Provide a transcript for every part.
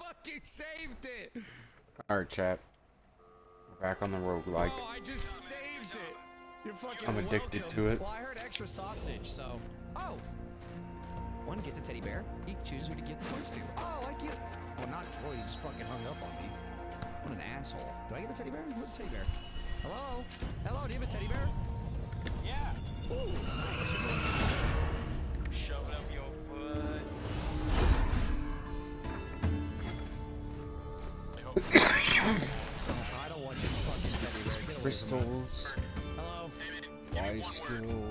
fucking saved it. Alright, chat. We're back on the roguelike. Oh, I just saved it. You're fucking I'm addicted welcome. to it. Well, I heard extra sausage, so. Oh. One gets a teddy bear. He chooses who to give the points to. Oh, I get. Well, not Troy. He just fucking hung up on me. What an asshole. Do I get the teddy bear? Who's the teddy bear? Hello? Hello, do you have a teddy bear? Yeah. Ooh, nice. Shove it up your butt. I don't want this fucking teddy bear. Get away Crystals. from me. Hello? Y skill.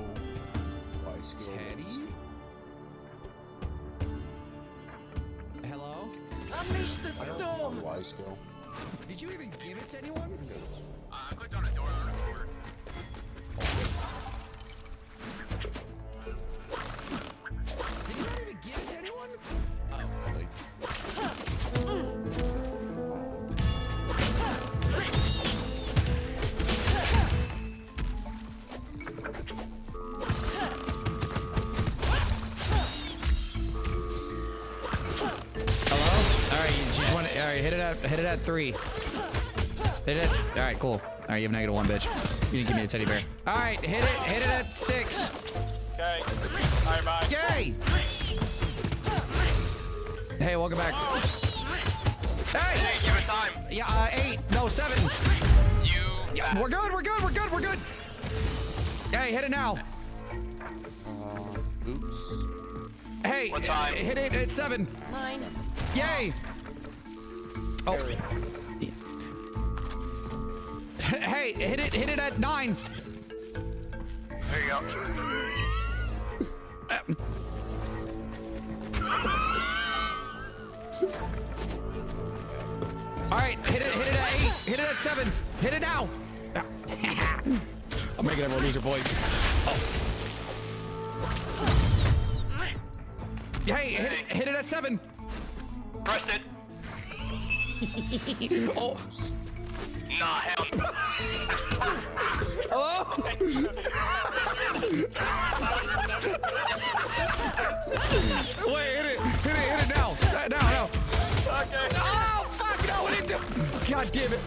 Y skill. Teddy? Hello? Unleash the storm! Y skill. Did you even give it to anyone? I clicked on a door. I don't know if it worked. Did you not even give it to anyone? Oh, wait. Hello? Alright, you just want to, alright, hit it at 3. Hit it. Alright, cool. Alright, you have -1, bitch. You didn't give me a teddy bear. Alright, hit it at 6. Okay. Alright, bye. Yay! Hey, welcome back. Hey! Hey, give it time. Yeah, 8. No, 7. You. Yeah, we're good. Hey, hit it now. Oops. Hey, What time? hit it at 7. 9. Yay! Oh. Hey, hit it at 9. There you go. All right, hit it at 8. Hit it at 7. Hit it now. I'm making everyone lose their points. Oh. Hey, hit it at 7. Pressed it. Oh. Nah, hell. Hello? Wait, hit it now. Now. Okay. Oh, fuck, no, what did you do? God damn it.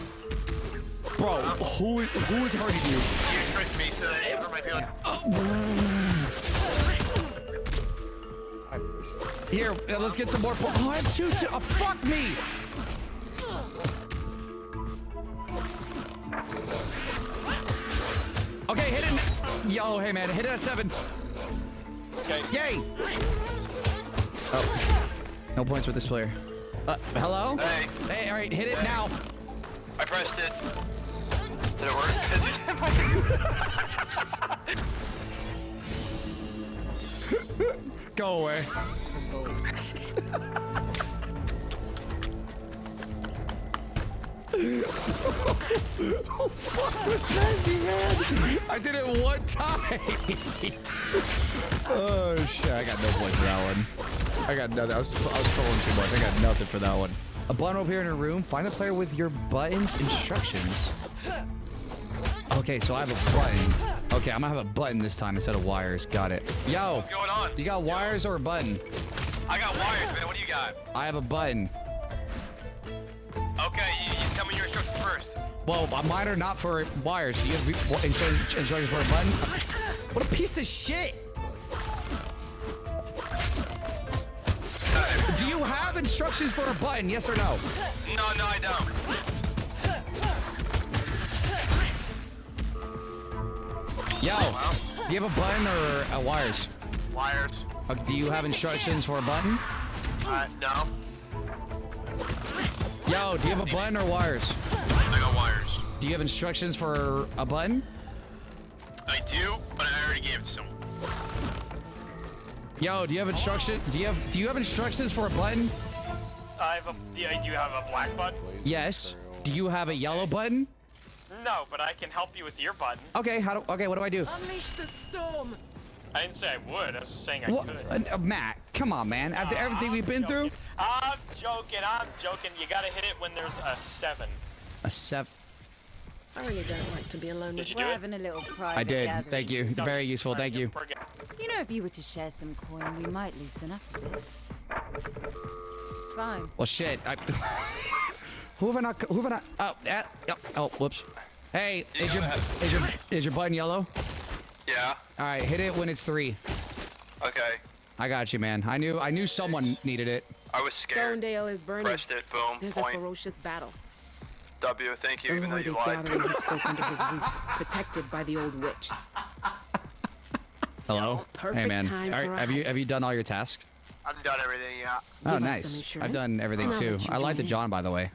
Bro, who is hurting you? You tricked me, so that it might be like. Here, let's get some more points. Oh, I have 2. Fuck me. Okay, hit it. Yo, hey, man, hit it at 7. Okay. Yay. Oh. No points with this player. Hello? Hey. Hey, all right, hit it now. I pressed it. Did it work? Go away. Who fucked with Fezzy, man? I did it 1 time. Oh shit! I got no points for that one. I got nothing. I was trolling too much. I got nothing for that one. A button will appear in a room. Find the player with your button's instructions. Okay, so I have a button. Okay, I'm gonna have a button this time instead of wires. Got it. Yo. What's going on? You got wires or a button? I got wires, man. What do you got? I have a button. Okay, you tell me your instructions first. Well, mine are not for wires. Do you have instructions for a button? What a piece of shit! Do you have instructions for a button? Yes or no? No, I don't. Yo, do you have a button or wires? Wires. Do you have instructions for a button? No. Yo, do you have a button or wires? I got wires. Do you have instructions for a button? I do, but I already gave it to someone. Yo, do you have instruction? Do you have instructions for a button? Do you have a black button? Yes. Do you have a yellow button? No, but I can help you with your button. Okay. Okay. What do I do? Unleash the storm! I didn't say I would. I was just saying I What? could. Matt, come on, man. After everything we've been through. I'm joking. You gotta hit it when there's a 7. A 7. I really don't like to be alone Did with you We're do it? having a little private I did. gathering. Thank you. Very useful. Thank you. You know, if you were to share some coin, we might loosen up a bit. Fine. Well, shit. Who have I not? Oh, oh, whoops. Hey, is your button yellow? Yeah. All right, hit it when it's 3. Okay. I got you, man. I knew someone needed it. I was scared. Stonedale is burning. Pressed it. Boom. There's a Point. ferocious battle. W. Thank you. The Even though Lord you is lied. gathering his folk under his roof, protected by the old witch. Hello. Perfect Hey, man. time All for right, have you done all your tasks? I've done everything. Yeah. Oh, Give us some nice. insurance, I've done everything and I'll too. let you I like join the in. John, by the way.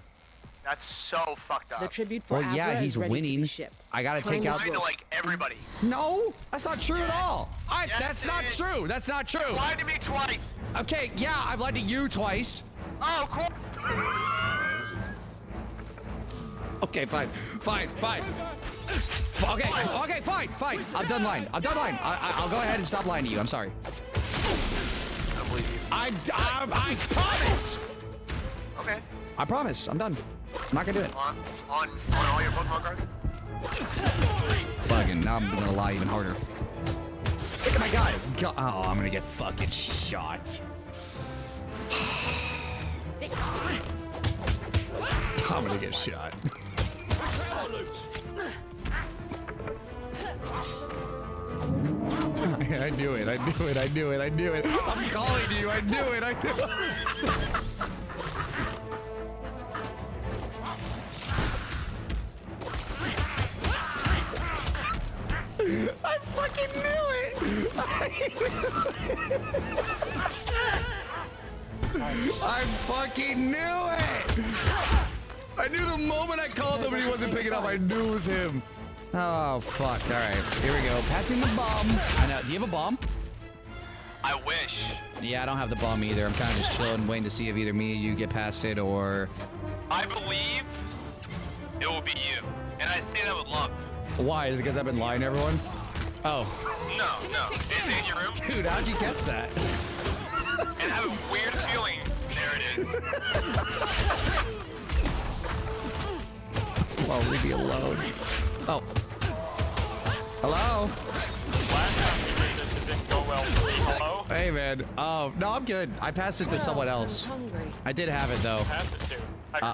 That's so fucked up. The tribute for Well, yeah, Azra he's is ready to be winning. shipped. I gotta Climb take this out. Lied to rope. like everybody. No, that's not true at all. Yes, That's it not is. true. That's not true. Lied to me twice. Okay, yeah, I've lied to you twice. Oh, cool. Okay, fine. Okay, fine. I'm done lying. I'll go ahead and stop lying to you. I'm sorry. I don't believe you. I promise. Okay. I promise. I'm done. I'm not gonna do it. On all your Pokemon cards. Bugging. Now I'm gonna lie even harder. Look at my guy. Oh, I'm gonna get fucking shot. I'm gonna get shot. I knew it. I'm calling you. I knew it. I fucking knew it! I fucking knew it! I knew the moment I called him and he wasn't picking up, I knew it was him. Oh, fuck. Alright, here we go. Passing the bomb. I know. Do you have a bomb? I wish. Yeah, I don't have the bomb either. I'm kind of just chilling, waiting to see if either me or you get past it or... I believe it will be you, and I say that with love. Why? Is it because I've been lying to everyone? Oh. No. Is it in your room? Dude, how'd you guess that? And I have a weird feeling. There it is. Oh, leave me alone. Oh. Hello? Last time we did this, it didn't go well for me. Hello? Hey, man. Oh, no, I'm good. I passed it to someone else. I'm hungry. I did have it, though. Pass it to.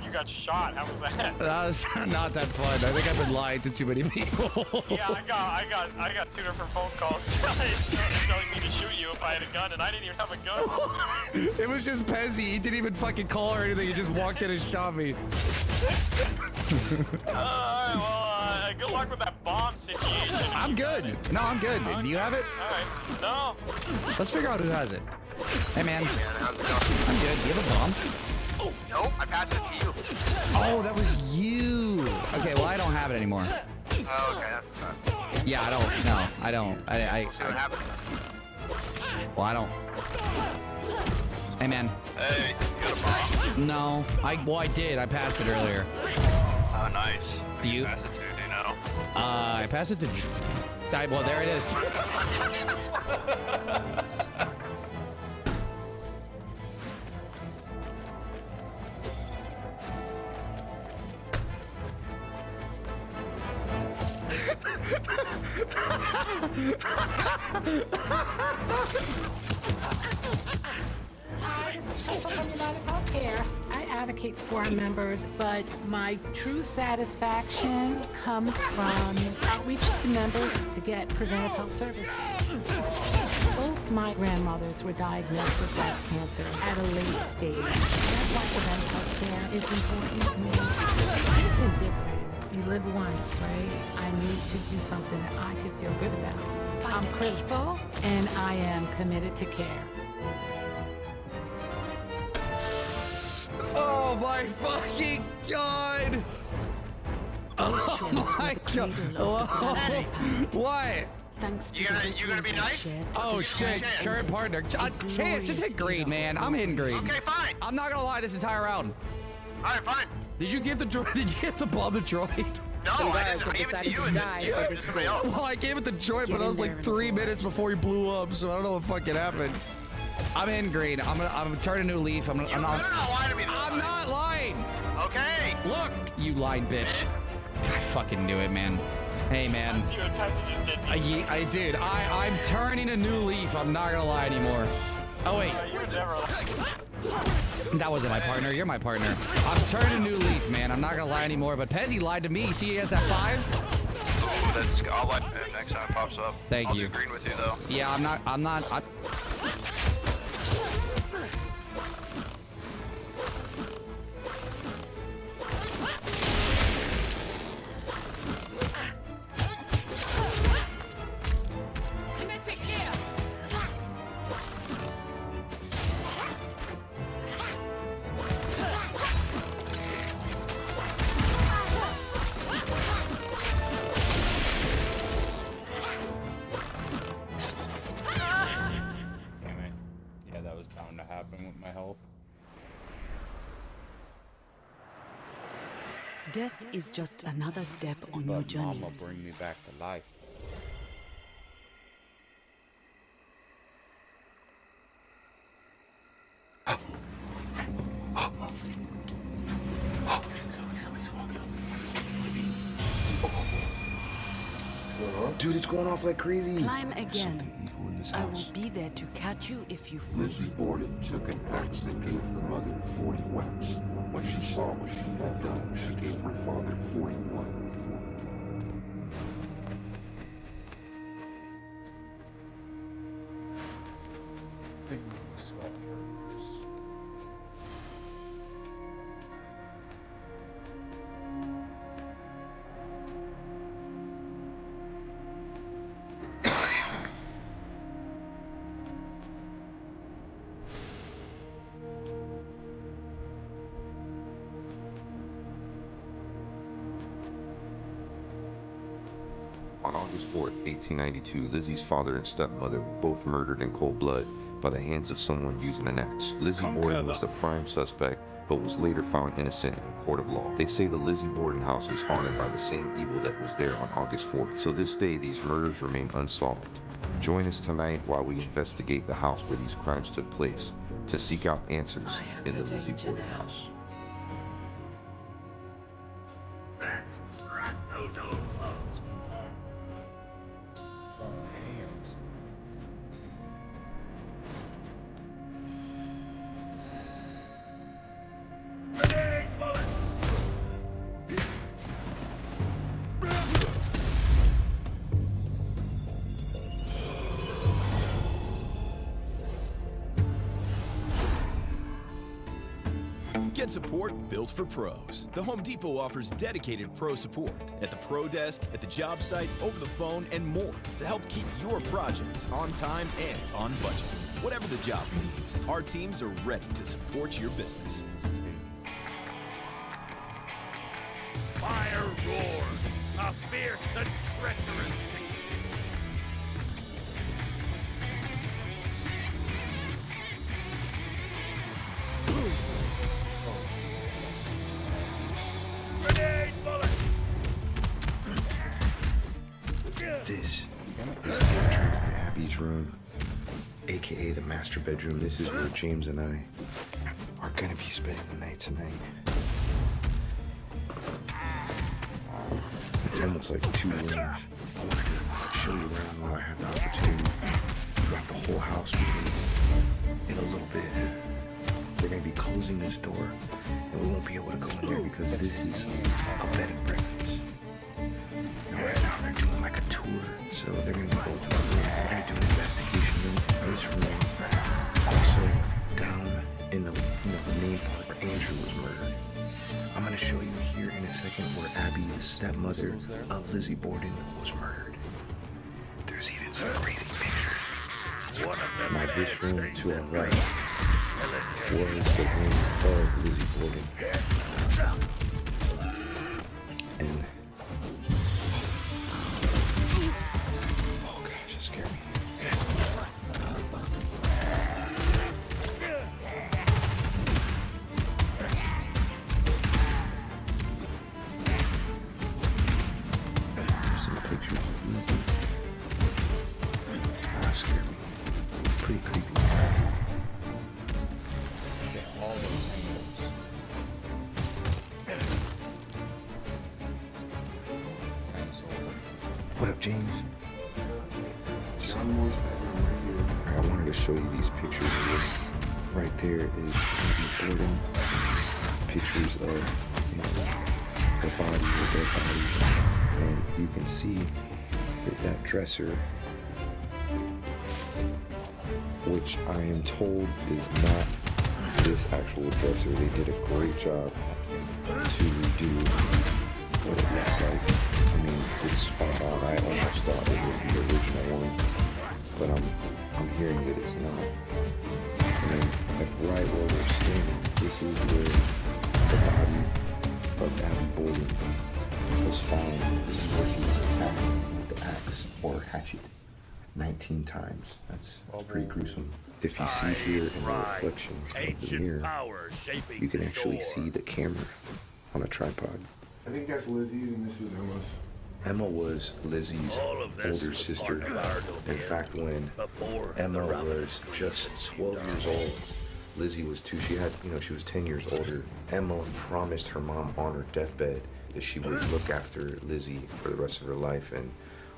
You got shot. How was that? That was not that fun. I think I've been lying to too many people. Yeah, I got 2 different phone calls telling me to shoot you if I had a gun, and I didn't even have a gun. It was just Pezzy. He didn't even fucking call or anything. He just walked in and shot me. Alright, well, good luck with that bomb situation. I'm good. No, I'm good. Do you have it? Alright, no. Let's figure out who has it. Hey, man. Man, how's it going? I'm good. Do you have a bomb? Nope, I passed it to you. Oh, that was you. Okay, well, I don't have it anymore. Oh, okay, that's what's up. Yeah, I don't. No, I don't. We'll see what happens. Well, I don't. Hey, man. Hey, you got a bomb? No. I did. I passed it earlier. Oh, nice. Do you? Pass it to, do you know? I passed it to... well, there it is. Hi, this is Crystal from United Healthcare. I advocate for our members, but my true satisfaction comes from outreach to members to get preventive health services. Both my grandmothers were diagnosed with breast cancer at a late stage. That's why preventive health care is important to me. I've been different. You live once, right? I need to do something that I could feel good about. I'm Crystal, and I am committed to care. Oh my fucking god! Oh my god! What? Thanks to You gonna be nice? Oh shit! Current partner. Chance, just hit green, man. I'm hitting green. Okay, fine. I'm not gonna lie. This entire round. All right, fine. Did you give the droid? Did you give the bomb the droid? No, Some I guys didn't. have I gave it to decided you to and die then for this somebody goal. else. Well, I gave it the droid, Get but that in was there like and 3 roll. minutes before he blew up, so I don't know what fucking happened. I'm in green. I'm turning a new leaf. I'm You better not lie to me. I'm not lying. Okay. Look, you lying bitch. I fucking knew it, man. Hey, man. See what Patsy just did. I did. I'm turning a new leaf. I'm not gonna lie anymore. Oh wait. You would never. That wasn't my partner. You're my partner. I'm turning a new leaf, man. I'm not gonna lie anymore. But Pezzy lied to me. See, he has that 5. Ooh, that's, I'll let him next time it pops up. Thank I'll you. do green with you though. Yeah, I'm not. Damn it. Yeah, that was bound to happen with my health. Death is just another step on your But journey. Mama bring me back to life. Dude, it's going off like crazy. Climb again. Evil in this I will house. be there to catch you if you fall. Lizzie Borden took an axe and gave her mother 40 whacks. When she saw what she had done, she gave her father 41. On August 4th, 1892, Lizzie's father and stepmother were both murdered in cold blood by the hands of someone using an axe. Lizzie Borden was the prime suspect, but was later found innocent in a court of law. They say the Lizzie Borden house is haunted by the same evil that was there on August 4th. To this day, these murders remain unsolved. Join us tonight while we investigate the house where these crimes took place to seek out answers in the Lizzie Borden house. Get support built for pros. The Home Depot offers dedicated pro support at the pro desk, at the job site, over the phone, and more to help keep your projects on time and on budget. Whatever the job needs, our teams are ready to support your business. Fire roars, a fierce and treacherous beast. Grenade bullet! This is the entrance to Abby's room, aka the master bedroom. This is where James and I are gonna be spending the night tonight. It's almost like 2 rooms. I wanted to show you around while I have the opportunity throughout the whole house in a little bit. We're gonna be closing this door, and we won't be able to go in there because this is a bed and breakfast. And right now they're doing like a tour, so they're gonna be going to the room. We're gonna do an investigation in this room. Also down in the the main part where Andrew was murdered. I'm gonna show you here in a second where Abby, the stepmother of Lizzie Borden, was murdered. There's even some crazy pictures. Now this room to our right was the room of Lizzie Borden. And oh gosh, it scared me. Some pictures of Lizzie. That scared me. Pretty creepy. All those angles. Dinosaur. What up, James? So, I wanted to show you these pictures here. Right there is Abby Gordon. Pictures of her body, her dead body. And you can see that that dresser, which I am told is not this actual dresser. They did a great job to redo what it looks like. I mean, it's spot on. I almost thought it was the original one, but I'm hearing that it's not. And like right where we're standing, this is where the body of Abby Borden was found. This is where she was attacked with the axe or hatchet 19 times. That's pretty gruesome. If you see here in the reflection of the mirror, you can actually see the camera on a tripod. I think that's Lizzie's and this was Emma's. Emma was Lizzie's older sister. In fact, when Emma was just 12 years old, Lizzie was 2. She was 10 years older. Emma promised her mom on her deathbed that she would look after Lizzie for the rest of her life, and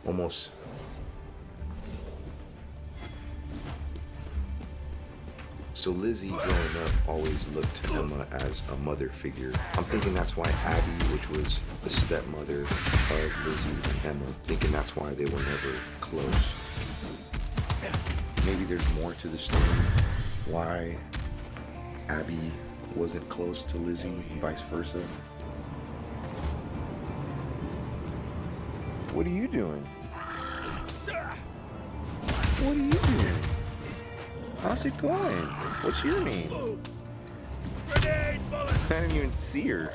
almost so Lizzie growing up always looked to Emma as a mother figure. I'm thinking that's why Abby, which was the stepmother of Lizzie and Emma, thinking that's why they were never close. Maybe there's more to the story, why Abby wasn't close to Lizzie and vice versa. What are you doing? What are you doing? How's it going? What's your name? Grenade bullet! I didn't even see her.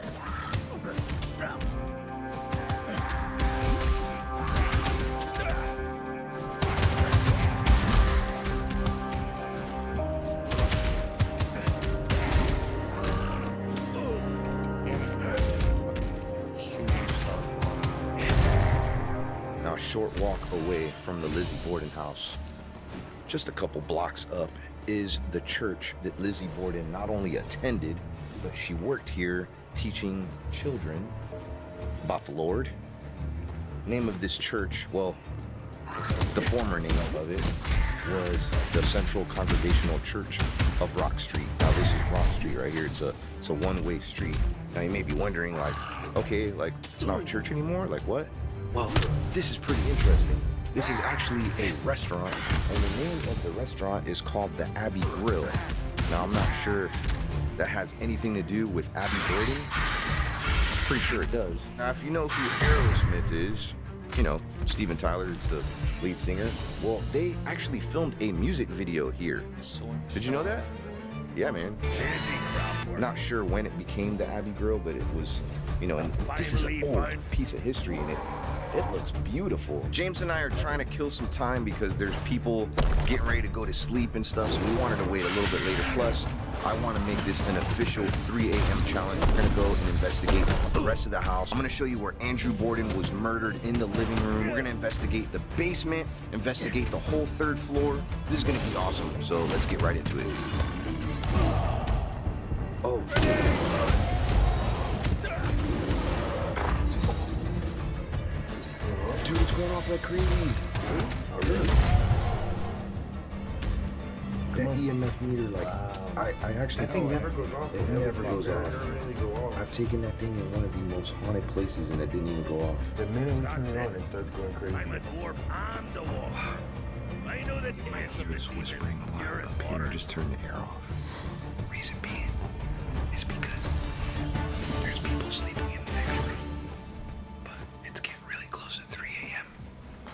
Now a short walk away from the Lizzie Borden house, just a couple blocks up, is the church that Lizzie Borden not only attended, but she worked here teaching children about the Lord. Name of this church, well, the former name of it was the Central Congregational Church of Rock Street. Now this is Rock Street right here. It's a one-way street. Now you may be wondering, like, okay, like it's not a church anymore? Like what? Well, this is pretty interesting. This is actually a restaurant, and the name of the restaurant is called the Abbey Grill. Now, I'm not sure if that has anything to do with Abby Borden. Pretty sure it does. Now, if you know who Aerosmith is, you know, Steven Tyler is the lead singer. Well, they actually filmed a music video here. Did you know that? Yeah, man. Not sure when it became the Abbey Grill, but it was, you know, and this is an old piece of history, and it looks beautiful. James and I are trying to kill some time because there's people getting ready to go to sleep and stuff, so we wanted to wait a little bit later. Plus, I want to make this an official 3 a.m. challenge. We're going to go and investigate the rest of the house. I'm going to show you where Andrew Borden was murdered in the living room. We're going to investigate the basement, investigate the whole 3rd floor. This is going to be awesome, so let's get right into it. Oh. Dude, it's going off like crazy. Oh, really? That EMF meter, like, I actually... That thing never goes off. It never goes off. I've taken that thing in one of the most haunted places and it didn't even go off. The minute we turn it on, it starts going crazy. I'm a dwarf on the wall. I know the taste of He was whispering a lot up here. Just turn the air off. Reason being is because there's people sleeping in the next room. But it's getting really close at 3 a.m.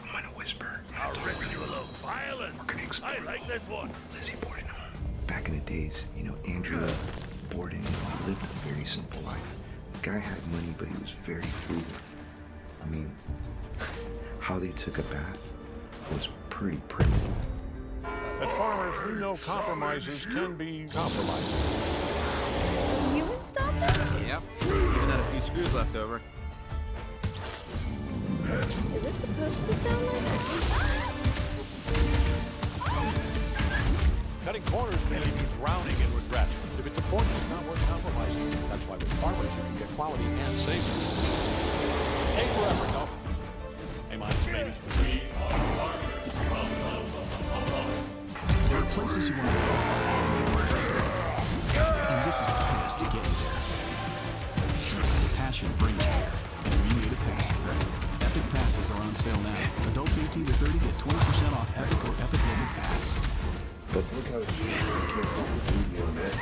I'm gonna whisper. Our ritual of violence. I like this one. Lizzie Borden home. Back in the days, you know, Andrew Borden lived a very simple life. The guy had money, but he was very frugal. I mean, how they took a bath was pretty primitive. At Farmers, we know compromises can be compromises. You installed this? Yep. Even had a few screws left over. Is it supposed to sound like that? Cutting corners may leave you drowning in regret. If it's important, it's not worth compromising. That's why with Farmers, you can get quality and savings. Pay for effort, though. Hey, mine's baby. There are places you want to go. pass to get you there. Passion brings you here, and we made a pass for it. Epic passes are on sale now. Adults 18 to 30 get 20% off Epic or Epic Global Pass. But look how it's on that.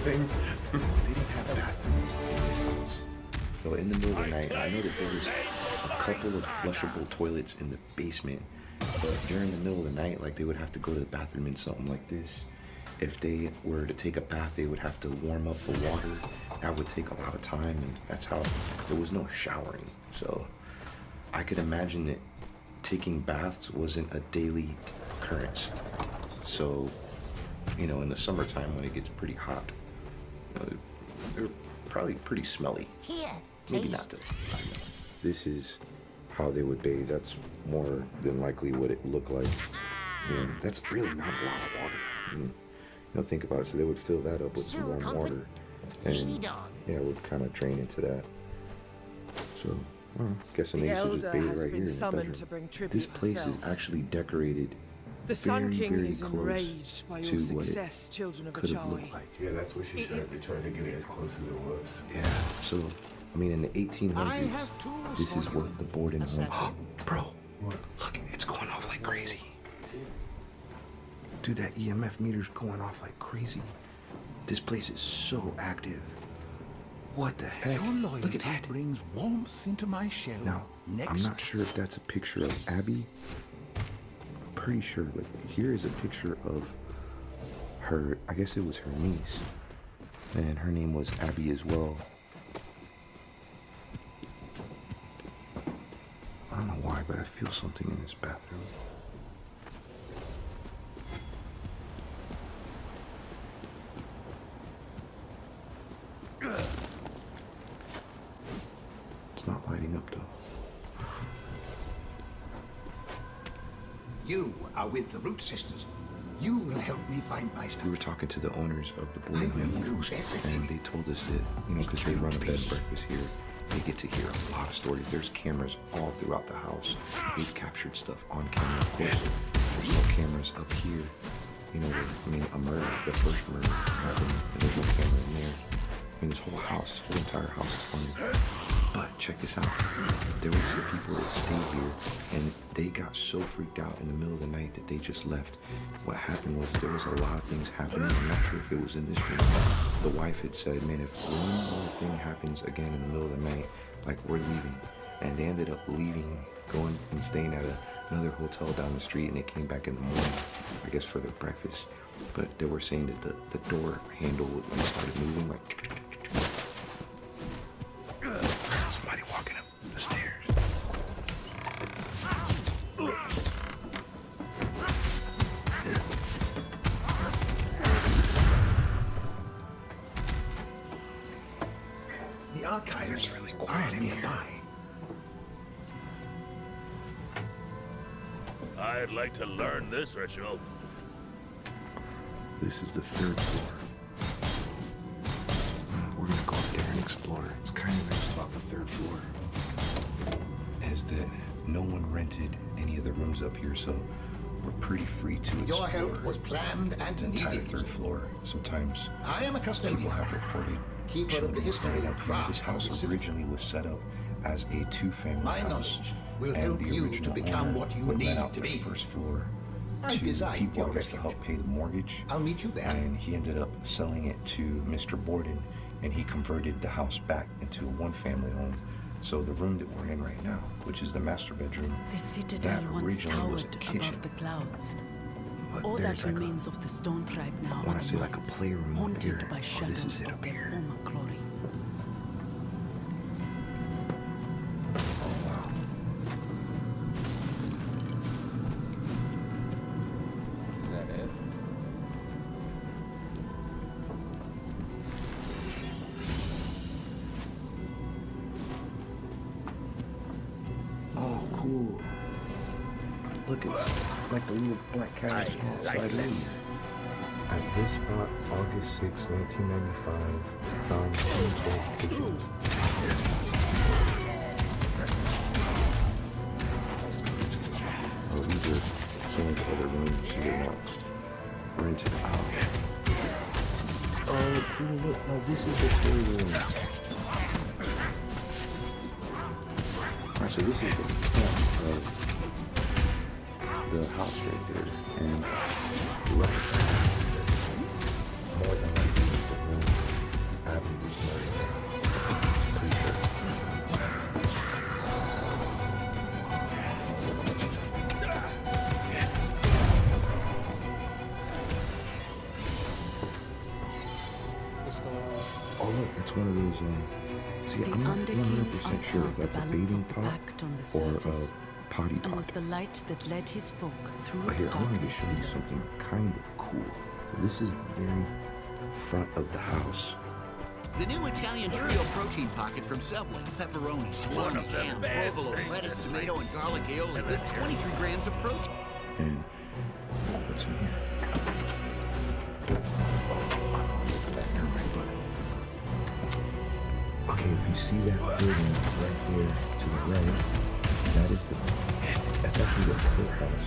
Thing. They didn't have bathrooms in this house. So in the middle of the night, I know that there was a couple of flushable toilets in the basement, but during the middle of the night, like they would have to go to the bathroom in something like this. If they were to take a bath, they would have to warm up the water. That would take a lot of time, and that's how there was no showering. So I could imagine that taking baths wasn't a daily occurrence. So, you know, in the summertime when it gets pretty hot, they're probably pretty smelly. Here, Maybe not though. This is how they would bathe. That's more than likely what it looked like. And that's really not a lot of water. I mean, you know, think about it. So they would fill that up with some warm water, and yeah, it would kind of drain into that. So, well, guessing they used to just bathe right here in the bedroom. This place is actually decorated. The Sun very, King very is close enraged by to your what it success, children of could have Achai. looked like. Yeah, that's what she said. They tried to get it as close as it was. Yeah, so, I mean, in the 1800s, have tools this is what the Borden home. Bro, What? look, it's going off like crazy. Dude, that EMF meter's going off like crazy. This place is so active. What the heck? Your Look loyalty at that. brings warmth into my shell. Now, I'm not sure if that's a picture of Abby. I'm pretty sure. Like, here is a picture of her. I guess it was her niece, and her name was Abby as well. I don't know why, but I feel something in this bathroom. It's not lighting up though. You are with the Root Sisters. You will help me find my stuff. We were talking to the owners of the I boarding will house, lose everything. and they told us that, you know, because they run a bed and breakfast here, they get to hear a lot of stories. There's cameras all throughout the house. They've captured stuff on camera. Of course, there's no cameras up here. You know, I mean, a murder, the first murder happened, and there's no camera in there. I mean, this whole house, this whole entire house is haunted. But check this out. There were some people that stayed here, and they got so freaked out in the middle of the night that they just left. What happened was there was a lot of things happening. I'm not sure if it was in this room. The wife had said, man, if one more thing happens again in the middle of the night, like, we're leaving. And they ended up leaving, going and staying at another hotel down the street, and they came back in the morning, I guess, for their breakfast. But they were saying that the door handle, when it started moving, like, somebody walking up the stairs. The archives are nearby. I'd like to learn this ritual. This is the 3rd floor. We're gonna go up there and explore. It's kind of nice about the 3rd floor is that no one rented any of the rooms up here, so we're pretty free to explore. Your help was planned and the entire needed. 3rd floor. Sometimes I am a people custodian, have reported keeper of the history and This craft of the house city. originally was set up as a 2-family My house. knowledge will and help the you to original become owner what you would need rent out to the be. 1st floor I to designed people, your I guess, to refuge. help pay the mortgage. I'll meet you there. And he ended up selling it to Mr. Borden, and he converted the house back into a 1-family home. So the room that we're in right now, which is the master bedroom, The citadel that once originally was a towered kitchen. above the clouds. But All there's that like remains of the stone tribe now I want to say like a unwinds, playroom up haunted here. by Oh, this shadows is it of up their here. former glory. Is that it? Oh, cool. Look, it's like the little black cat outside in. At this spot, August 6, 1995, found 12 pictures. Oh, these are some of the other rooms. They're not rented out. cool, look, no, this is the toy room. Alright, so this is the front of the house right there, and right more than likely the room having these murders. Pretty sure. Oh look, it's one of those, see, I'm not 100% sure if that's a bathing pot or a potty pot. Was the light that led his folk through But the here, I wanted to darkness show you below. something kind of cool. This is the very front of the house. The new Italian trio protein pocket from Subway. Pepperoni, salami, ham, provolone, lettuce, tomato, and garlic aioli with 23 grams of protein. And what's in here? Okay, if you see that building right there to the right, that's actually the courthouse.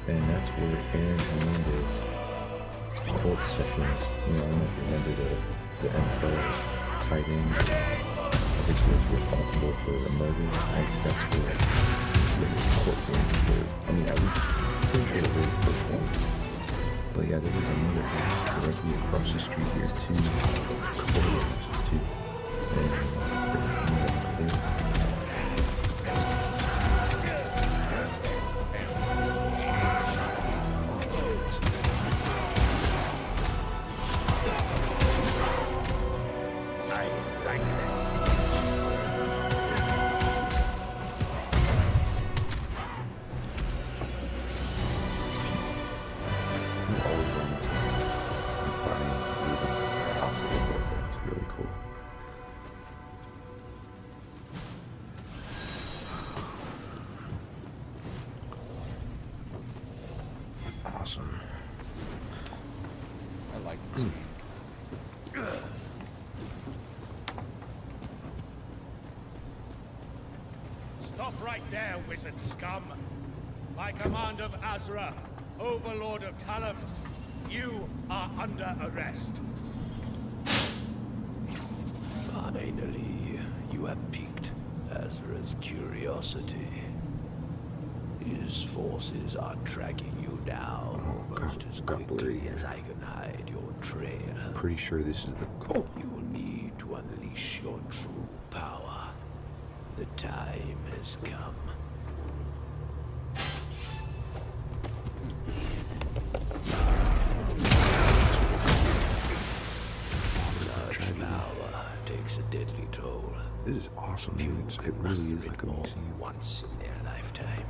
And that's where Aaron Hernandez court sessions, I don't know if you remember the NFL tight end, I think he was responsible for the murder. That's where his courtroom was. I mean, I was pretty sure the very first one. But yeah, there was another house directly across the street here too. A couple of houses too. And awesome. I like this game. Stop right there, wizard scum. By command of Azra, Overlord of Talum, you are under arrest. Finally, you have piqued Azra's curiosity. His forces are tracking you down almost as quickly as I can hide your trail. Pretty sure this is the goal. You will need to unleash your true power. The time has come. Such power takes a deadly toll. This is awesome, Few dude. It can really muster is it like a more museum. than once in their lifetime.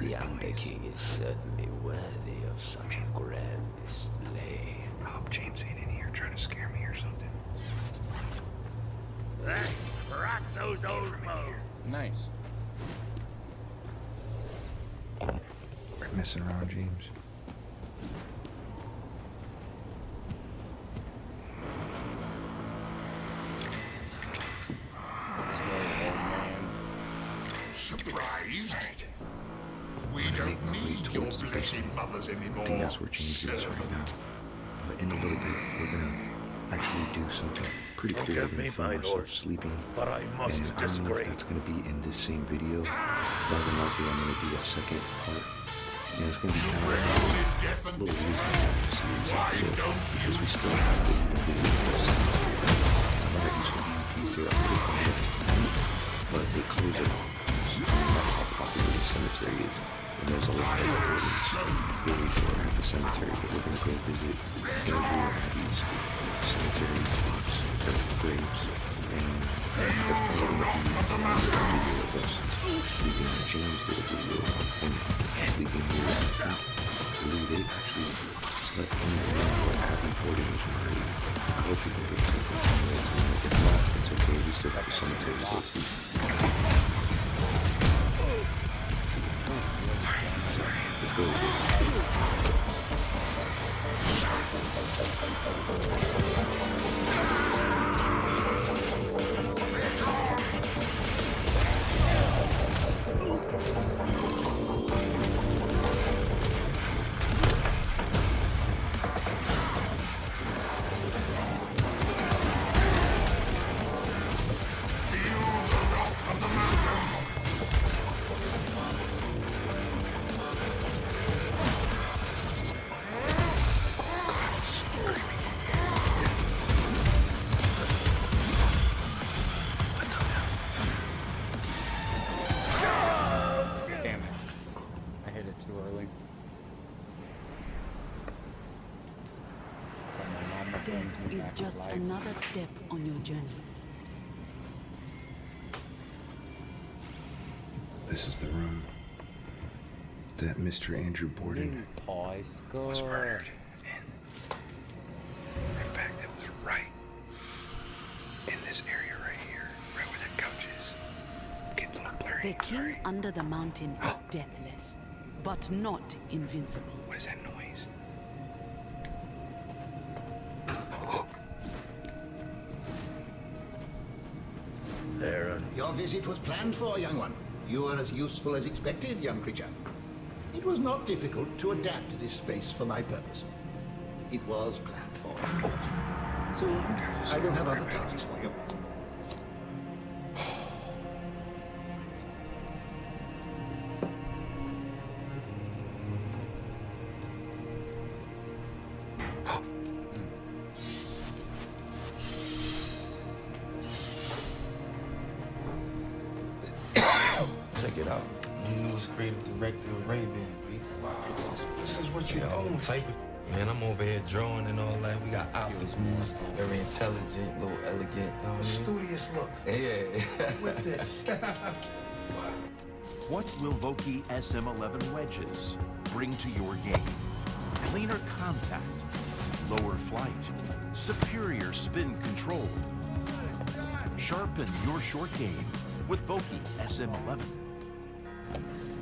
The Underking is certainly worthy of such a grand display. I hope James ain't in here trying to scare me or something. Let's crack those old bones. Nice. Quit messing around, James. Surprised? We don't need your blessed mothers anymore. I think that's where James is right now. But in a little bit, we're gonna actually do something pretty cool. Forgive We're me, gonna my film lord, ourselves sleeping. but I must and disagree. I don't know if that's gonna be in this same video. More than likely, I'm gonna do a second part. And it's gonna be kind of a little easy to see because we still have to do the video. I'm gonna do some EPs here. I'll put it on next time, but they close it off. That's how popular the cemetery is. And there's a lot of buildings around the cemetery that we're gonna go visit. Every one of these cemetery plots, graves, and they're probably gonna be a video of us sleeping. James did a video of him sleeping here. I believe they actually let him know what happened for him was murdered. I hope you can get something from it. If not, it's okay. We still have the cemetery to go to. Let's go. Death is just another step on your journey. This is the room that Mr. Andrew Borden was murdered in. In fact, it was right in this area right here, right where that couch is. Getting a little blurry. The king under the mountain is deathless, but not invincible. What is that noise? There. Your visit was planned for, young one. You were as useful as expected, young creature. It was not difficult to adapt this space for my purpose. It was planned for. Soon, I will have other tasks for you. Check it out. I'm the newest creative director of Ray-Ban, B. Wow. This is what you own, type of. Man, I'm over here drawing and all that. We got opticals, very intelligent, a little elegant. You know what I mean? Studious look. Yeah. With this. Wow. What will Vokey SM11 wedges bring to your game? Cleaner contact, lower flight, superior spin control. Sharpen your short game with Vokey SM11.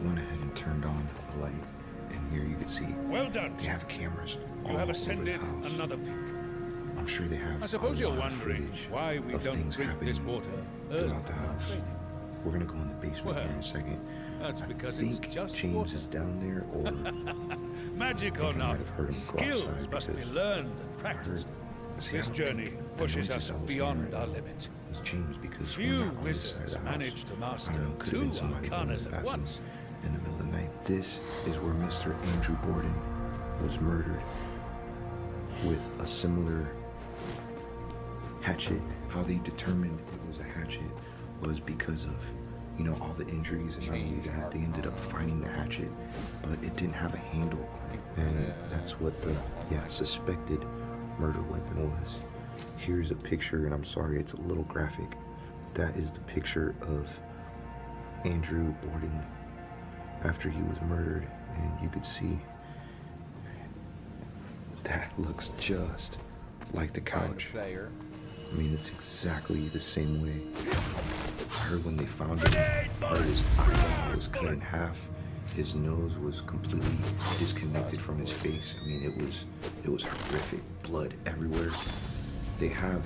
Went ahead and turned on the light, and here you can see. Well done. They have cameras. You have ascended another peak. I'm sure they have. I suppose you're a lot of wondering footage why we of don't things drink happening this water early throughout the in our house. training. We're gonna go in the basement here in a second. That's because I it's think just James water. is down there, or Magic I or think I might not, have heard him go skills outside must be because learned and practiced. This journey pushes us beyond our limit. James, because Few wizards manage to master two arcanas at once. In the middle of the night. This is where Mr. Andrew Borden was murdered with a similar hatchet. How they determined it was a hatchet was because of, you know, all the injuries, and not only that, they ended up finding the hatchet, but it didn't have a handle, and that's what the suspected murder weapon was. Here's a picture, and I'm sorry, it's a little graphic. That is the picture of Andrew Borden after he was murdered, and you could see that looks just like the couch. I mean, it's exactly the same way. I heard when they found him, part of his eyeball was cut in half. His nose was completely disconnected from his face. I mean, it was horrific. Blood everywhere. They have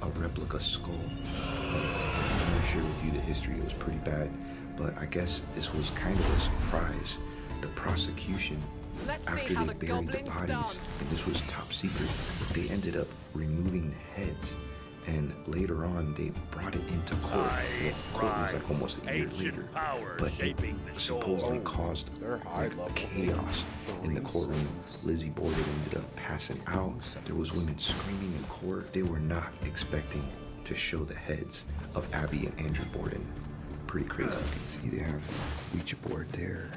a replica skull. I'm gonna share with you the history. It was pretty bad, but I guess this was kind of a surprise. The prosecution, after they buried the bodies, and this was top secret, they ended up removing the heads. And later on, they brought it into court. The court was like almost a year later, but it supposedly caused like chaos in the courtroom. Lizzie Borden ended up passing out. There was women screaming in court. They were not expecting to show the heads of Abby and Andrew Borden. Pretty crazy. You can see they have Ouija board there.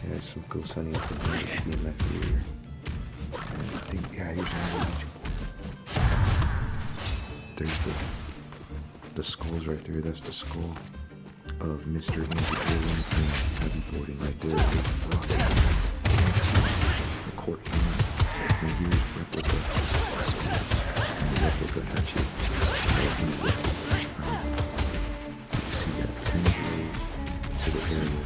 Yeah, some ghost hunting from the BMF here. I think, yeah, here's one. There's the skulls right there. That's the skull of Mr. Andrew Borden and Abby Borden right there. The court camera. And here's replica and the replica hatchet. She got 10 blows to the area.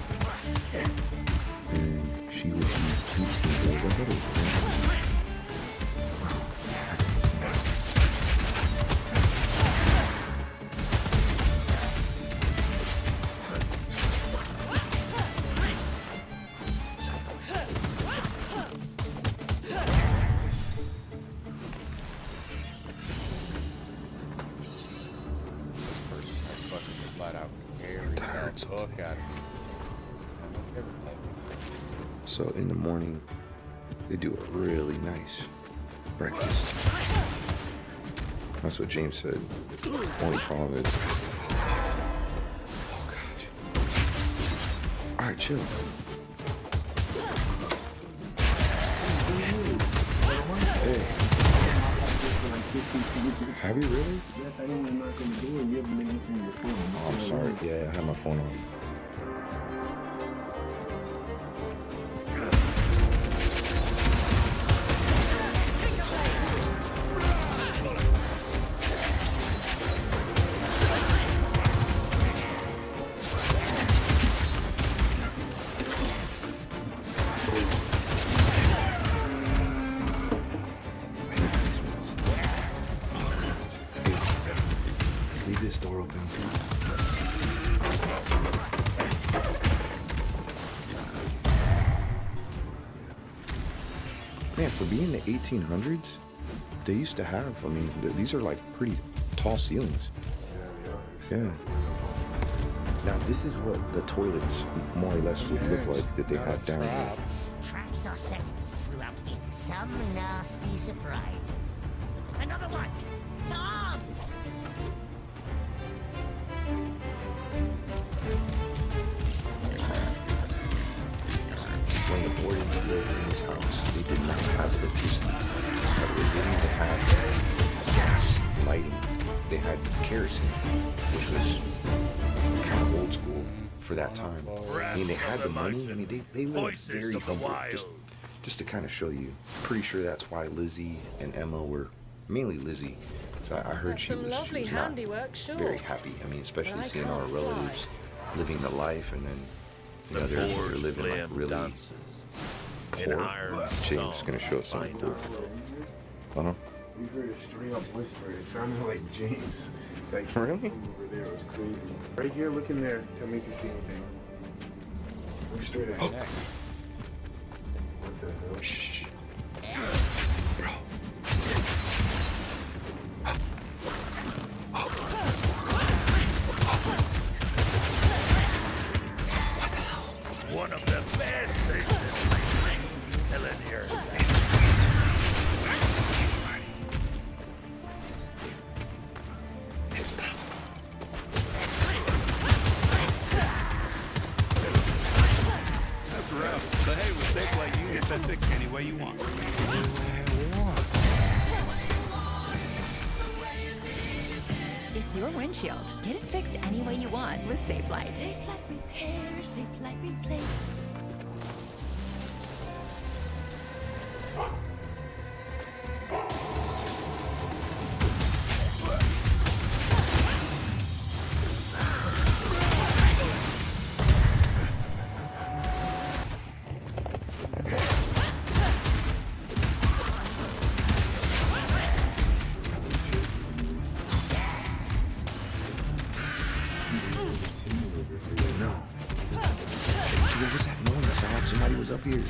And she was used 18 blows. I thought it was So in the morning, they do a really nice breakfast. That's what James said. Only problem is, oh gosh. All right, chill. Have you really? Yes, I didn't knock on the door. You haven't been answering your phone. Oh, I'm sorry. Yeah, I had my phone on. Leave this door open, please. Man, for being the 1800s, they used to have, I mean, these are like pretty tall ceilings. Yeah. Now, this is what the toilets more or less would look like that they had down here. Traps are set throughout some nasty surprises. Another one! Tom's! When the Bordens lived in this house, they did not have electricity. They didn't even have gas lighting. They had kerosene, which was kind of old school for that time. I mean, they had the money. I mean, they lived very humble. Just to kind of show you. Pretty sure that's why Lizzie and Emma were, mainly Lizzie. So I heard That's she some was lovely not handiwork, sure. very happy. I mean, especially But I seeing our can't relatives living the life, and then they're living like really poor. James gonna show us something cool. We heard a straight up whisper. It sounded like James. Like really? Over there, it was crazy. Right here, look in there. Tell me if you see anything. Look straight ahead. What the hell? Shh. Bro. One of the best things in killing here. That's rough. But hey, with safe like you get that fixed any way you want. It's your windshield. Get it fixed any way you want with SafeLight. SafeLight repair, SafeLight replace. What was that noise? I thought somebody was up here.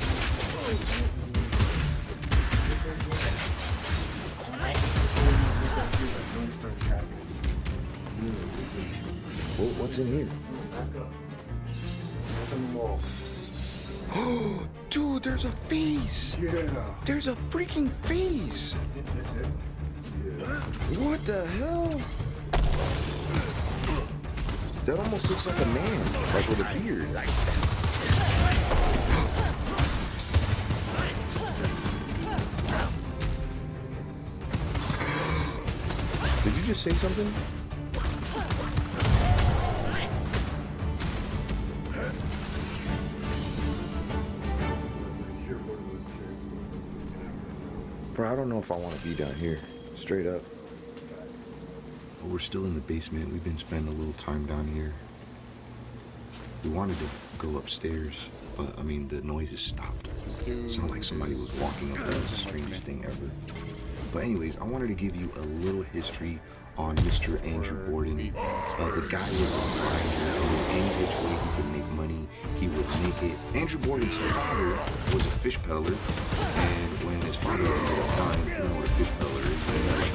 What's in here? Oh, dude, there's a face! Yeah. There's a freaking face! What the hell? That almost looks like a man, like with a beard. Did you just say something? Bro, I don't know if I want to be down here. Straight up. But we're still in the basement. We've been spending a little time down here. We wanted to go upstairs, but I mean, the noises stopped. It sounded like somebody was walking up there. It was the strangest thing ever. But anyways, I wanted to give you a little history on Mr. Andrew Borden. The guy was a grinder. Any which way he could make money, he would make it. Andrew Borden's father was a fish peddler, and when his father ended up dying, you know what a fish peddler is, like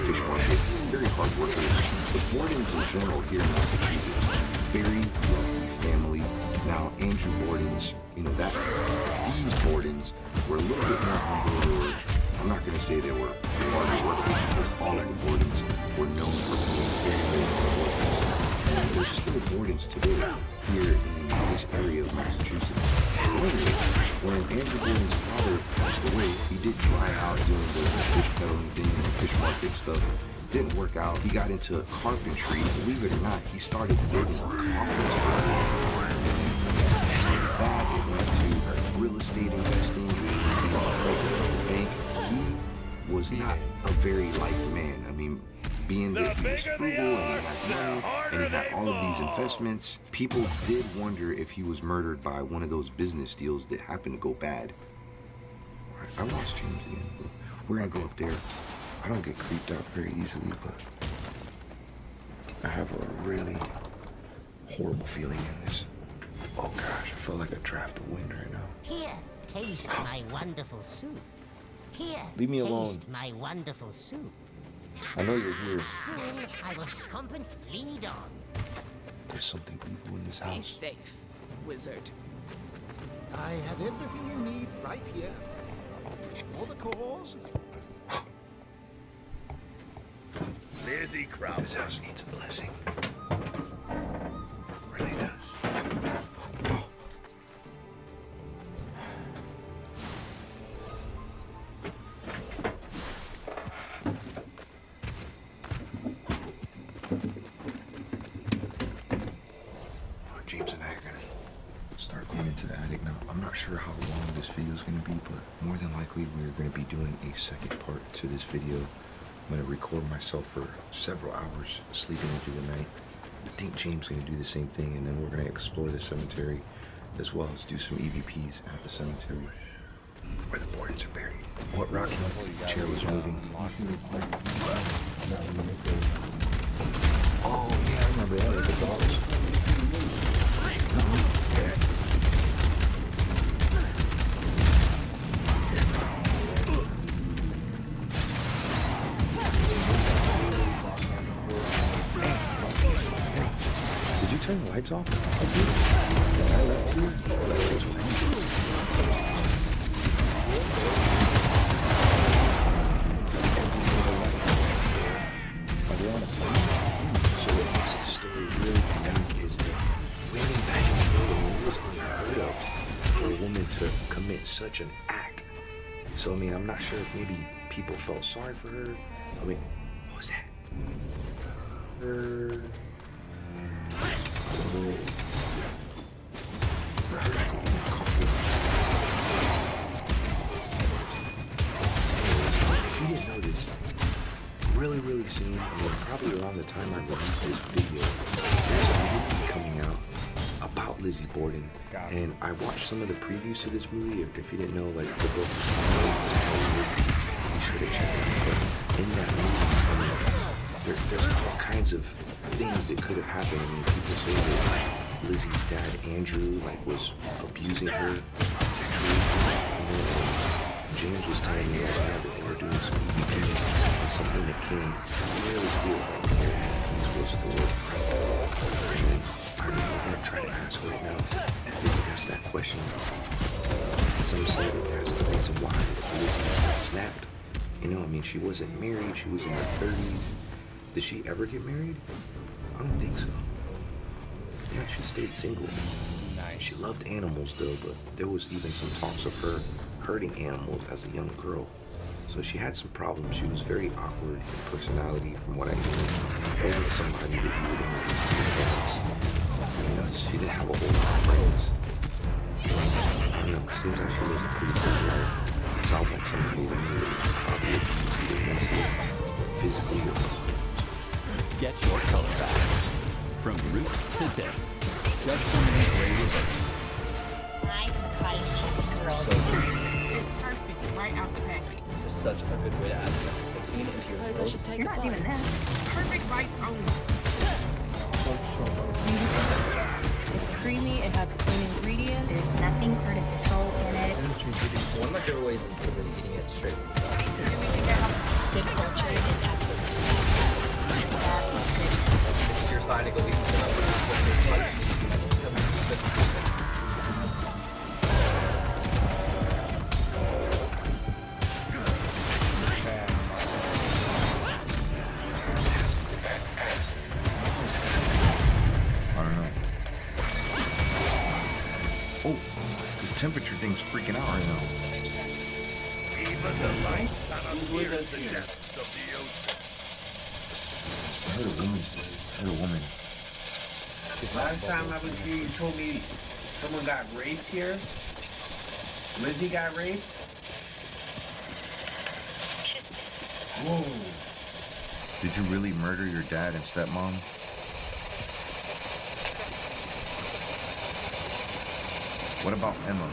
fish market, very hard workers. The Bordens in general here in Massachusetts, very wealthy family. Now, Andrew Borden's, you know, these Bordens were a little bit more humble. I'm not going to say they were hard workers, because all of the Bordens were known for being very, very hard workers. And there's still Bordens today here in this area of Massachusetts. Anyway, when Andrew Borden's father passed away, he did try out doing the fish peddling thing and the fish market stuff. Didn't work out. He got into carpentry. Believe it or not, he started building coffins. That it led to real estate investing. He was president of the bank. He was not a very liked man. I mean, being that he was frugal and he had money and he had all of these investments, people did wonder if he was murdered by one of those business deals that happened to go bad. I lost James again. We're gonna go up there. I don't get creeped out very easily, but I have a really horrible feeling in this. Oh gosh, I feel like a draft of wind right now. Here, taste my wonderful soup. Here, Leave me alone. taste my wonderful soup. I know you're here. Soon I will scumpence bleed on. There's something evil in this Be house. safe, wizard. I have everything you need right here. For the cause. Lazy crowd. This house needs a blessing. Really does. James and I are gonna start going into the attic now. I'm not sure how long this video is gonna be, but more than likely we're gonna be doing a second part to this video. I'm gonna record myself for several hours sleeping through the night. I think James is gonna do the same thing, and then we're gonna explore the cemetery as well as do some EVPs at the cemetery where the bodies are buried. What rocking chair was moving? Oh yeah, I remember that. The dogs. Did you turn the lights off? I left you. What's wrong? Are they on a plane? So what makes this story really unique is that way back in the day, it was unheard of for a woman to commit such an act. So I mean, I'm not sure if maybe people felt sorry for her. I mean, what was that? If you didn't notice, really soon, I mean, probably around the time I released this video, there's a movie coming out about Lizzie Borden. And I watched some of the previews to this movie. If you didn't know, like the book, be sure to check it out. But in that movie, I mean, there's all kinds of things that could have happened. I mean, people say that Lizzie's dad, Andrew, like was abusing her sexually. James was telling me last night that they were doing some EVP and something that came really cool. He's supposed to work. And I'm gonna try to ask right now. If we can ask that question. Some say that that's the reason why Lizzie got snapped. You know, I mean, she wasn't married. She was in her 30s. Did she ever get married? I don't think so. Yeah, she stayed single. Nice. She loved animals though, but there was even some talks of her hurting animals as a young girl. So she had some problems. She was very awkward in personality from what I knew. Wasn't somebody that you would interview. She didn't have a whole lot of friends. I don't know, seems like she was a pretty good life. Sounds like somebody that needed probably either mentally, physically, or Get your color back. From root to tip. Just permanent gray reverse. I'm a cottage cheese girl. It's perfect right out the package. This is such a good way to add protein into your meals. You're not doing this. Perfect bites only. It's creamy, it has clean ingredients. There's nothing artificial in it. One of my favorite ways is literally eating it straight from the top. Good culture is absolutely If you're signing a lease, then I'm going to I don't know. Oh, this temperature thing's freaking out right now. Even the light cannot pierce the depths of the ocean. I heard a woman's voice. I heard a woman. Last time I was here, you told me someone got raped here. Lizzie got raped. Whoa. Did you really murder your dad and stepmom? What about Emma?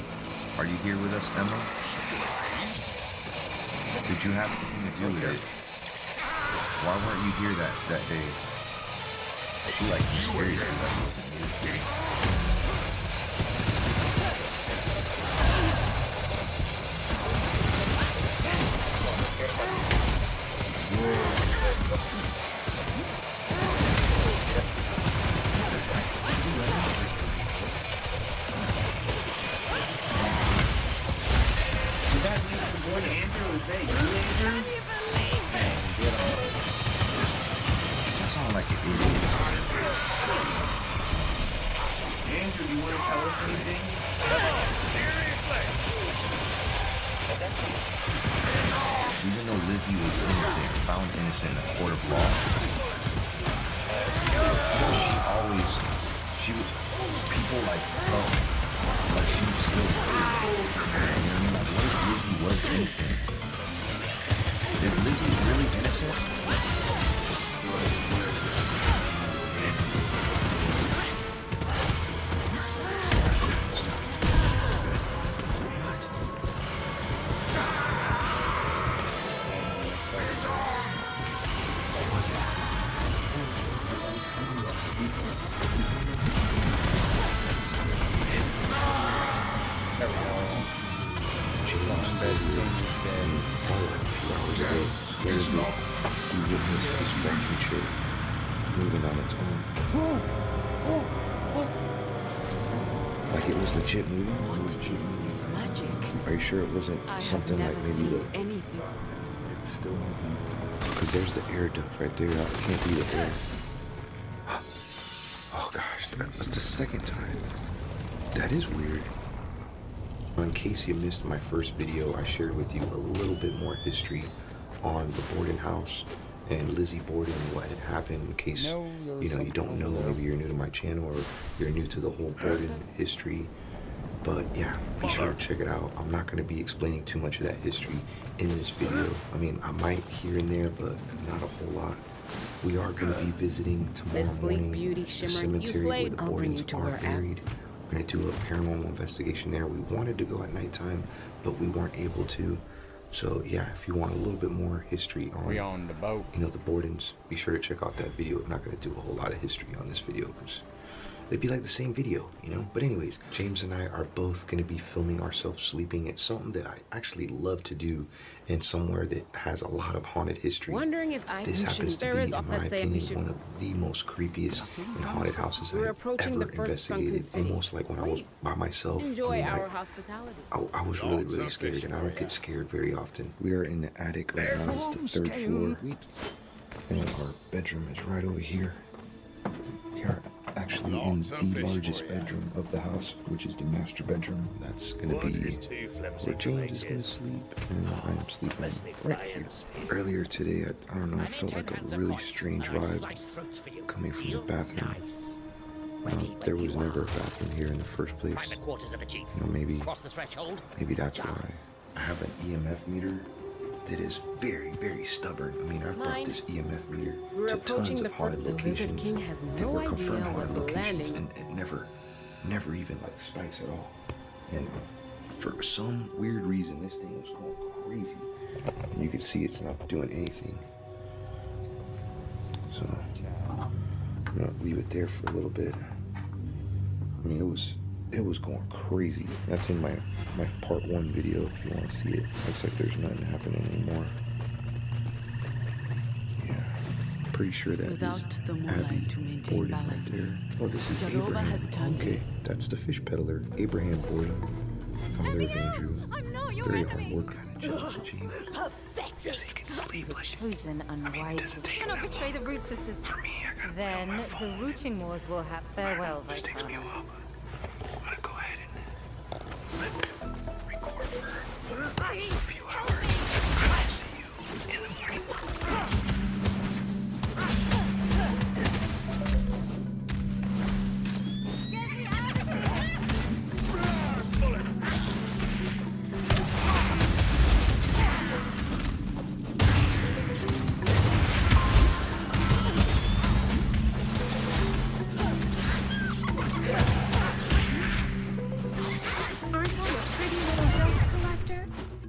Are you here with us, Emma? Did you have anything to do with it? Why weren't you here that day? She like serious. That wasn't you. Andrew, you want to tell us anything? Even though Lizzie was innocent, found innocent in a court of law, she was, people like felt like she was still guilty. You know what I mean? Like, what if Lizzie was innocent? Is Lizzie really innocent? Moving on its own. Like it was legit moving? What is this magic? Are you sure it wasn't something like maybe the... anything. It's still moving. Because there's the air duct right there. It can't be the air. Oh gosh, that's the second time. That is weird. In case you missed my first video, I shared with you a little bit more history on the Borden house and Lizzie Borden, what had happened, in case you don't know, maybe you're new to my channel or you're new to the whole Borden history. But yeah, be sure to check it out. I'm not going to be explaining too much of that history in this video. I mean, I might here and there, but not a whole lot. We are going to be visiting tomorrow morning the cemetery where the Bordens are buried. We're going to do a paranormal investigation there. We wanted to go at nighttime, but we weren't able to. So yeah, if you want a little bit more history on the boat, you know, the Bordens, be sure to check out that video. I'm not going to do a whole lot of history on this video because it'd be like the same video, you know. But anyways, James and I are both going to be filming ourselves sleeping. It's something that I actually love to do, and somewhere that has a lot of haunted history. Wondering if I This happens to be, in my opinion, one of the most creepiest and haunted houses I've ever investigated. Almost like when I was by myself. Enjoy our hospitality. I was really scared, and I don't get scared very often. We are in the attic right now. It's the 3rd floor, and our bedroom is right over here. We are actually in the largest bedroom of the house, which is the master bedroom. That's going to be where James is going to sleep, and I'm sleeping right here. Earlier today, I don't know, I felt like a really strange vibe coming from the bathroom. There was never a bathroom here in the first place. You know, maybe that's why. I have an EMF meter that is very, very stubborn. I mean, I've brought this EMF meter to tons of haunted locations. King has It no will idea confirm what's haunted locations, landing. and it never even like spikes at all. And for some weird reason, this thing was going crazy. And you can see it's not doing anything. So I'm gonna leave it there for a little bit. I mean, it was going crazy. That's in my part 1 video if you want to see it. Looks like there's nothing happening anymore. Yeah, pretty sure that Without is the moonlight Abby to maintain Borden balance, right there. Oh, this is Jehovah Abraham. has turned Okay, that's the fish peddler, Abraham Borden, father of Andrew. Very hard worker. Pathetic! Chosen unwisely. Cannot betray the Root Sisters. Then the rooting wars will have farewell, Vitana. I'm gonna go ahead and let record for a few hours.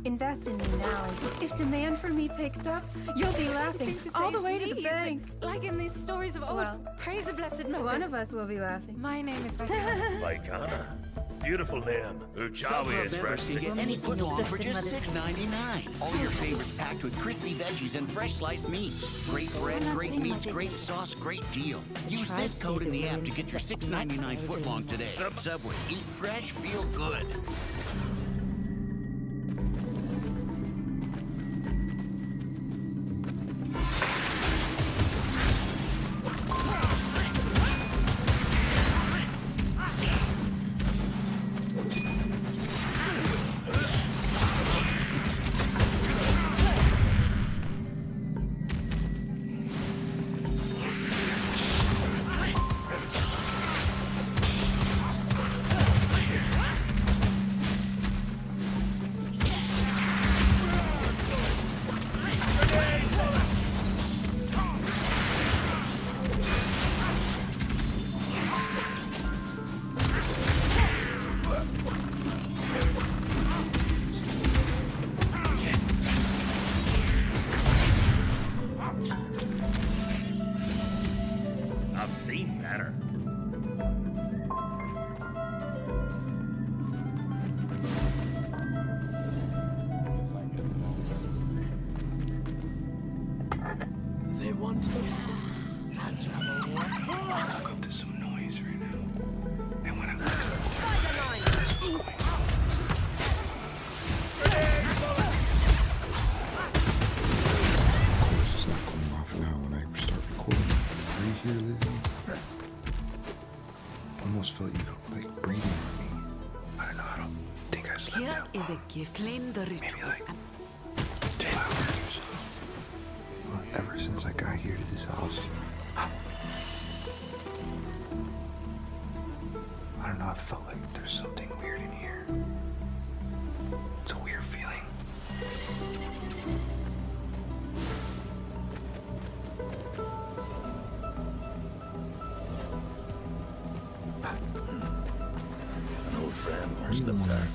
Invest in me now, and if demand for me picks up, you'll be laughing all the way to the bank. Like in these stories of old. Well, praise the blessed Moses. one of us will be laughing. My name is Vaikana. Vaikana. Beautiful name. Uchawi is fresh. Get any foot long for just $6.99. All your favorites packed with crispy veggies and fresh sliced meats. Great bread, great meats, great sauce, great deal. Use this code in the app to get your $6.99 foot long today. Subway, eat fresh, feel good. I've seen better. They want the... I'm up to some noise right now. And when I it's not going off now when I start recording. Are you here, Lizzie? Almost felt you like breathing on me. I don't know. I don't think I slept Here that is long. a gift. Claim the ritual. Maybe like 2 hours. Well, ever since I got here to this house, I don't know. I felt like there's something weird in here. It's a weird feeling. An old friend Are you the slipped one out.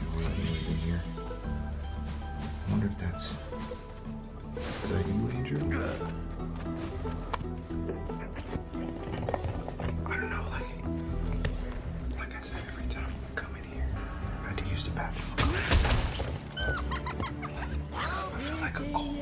in here? I wonder if that's... Is that you, Andrew? I don't know, like I said, every time I come in here, I had to use the bathroom. I feel like a cold.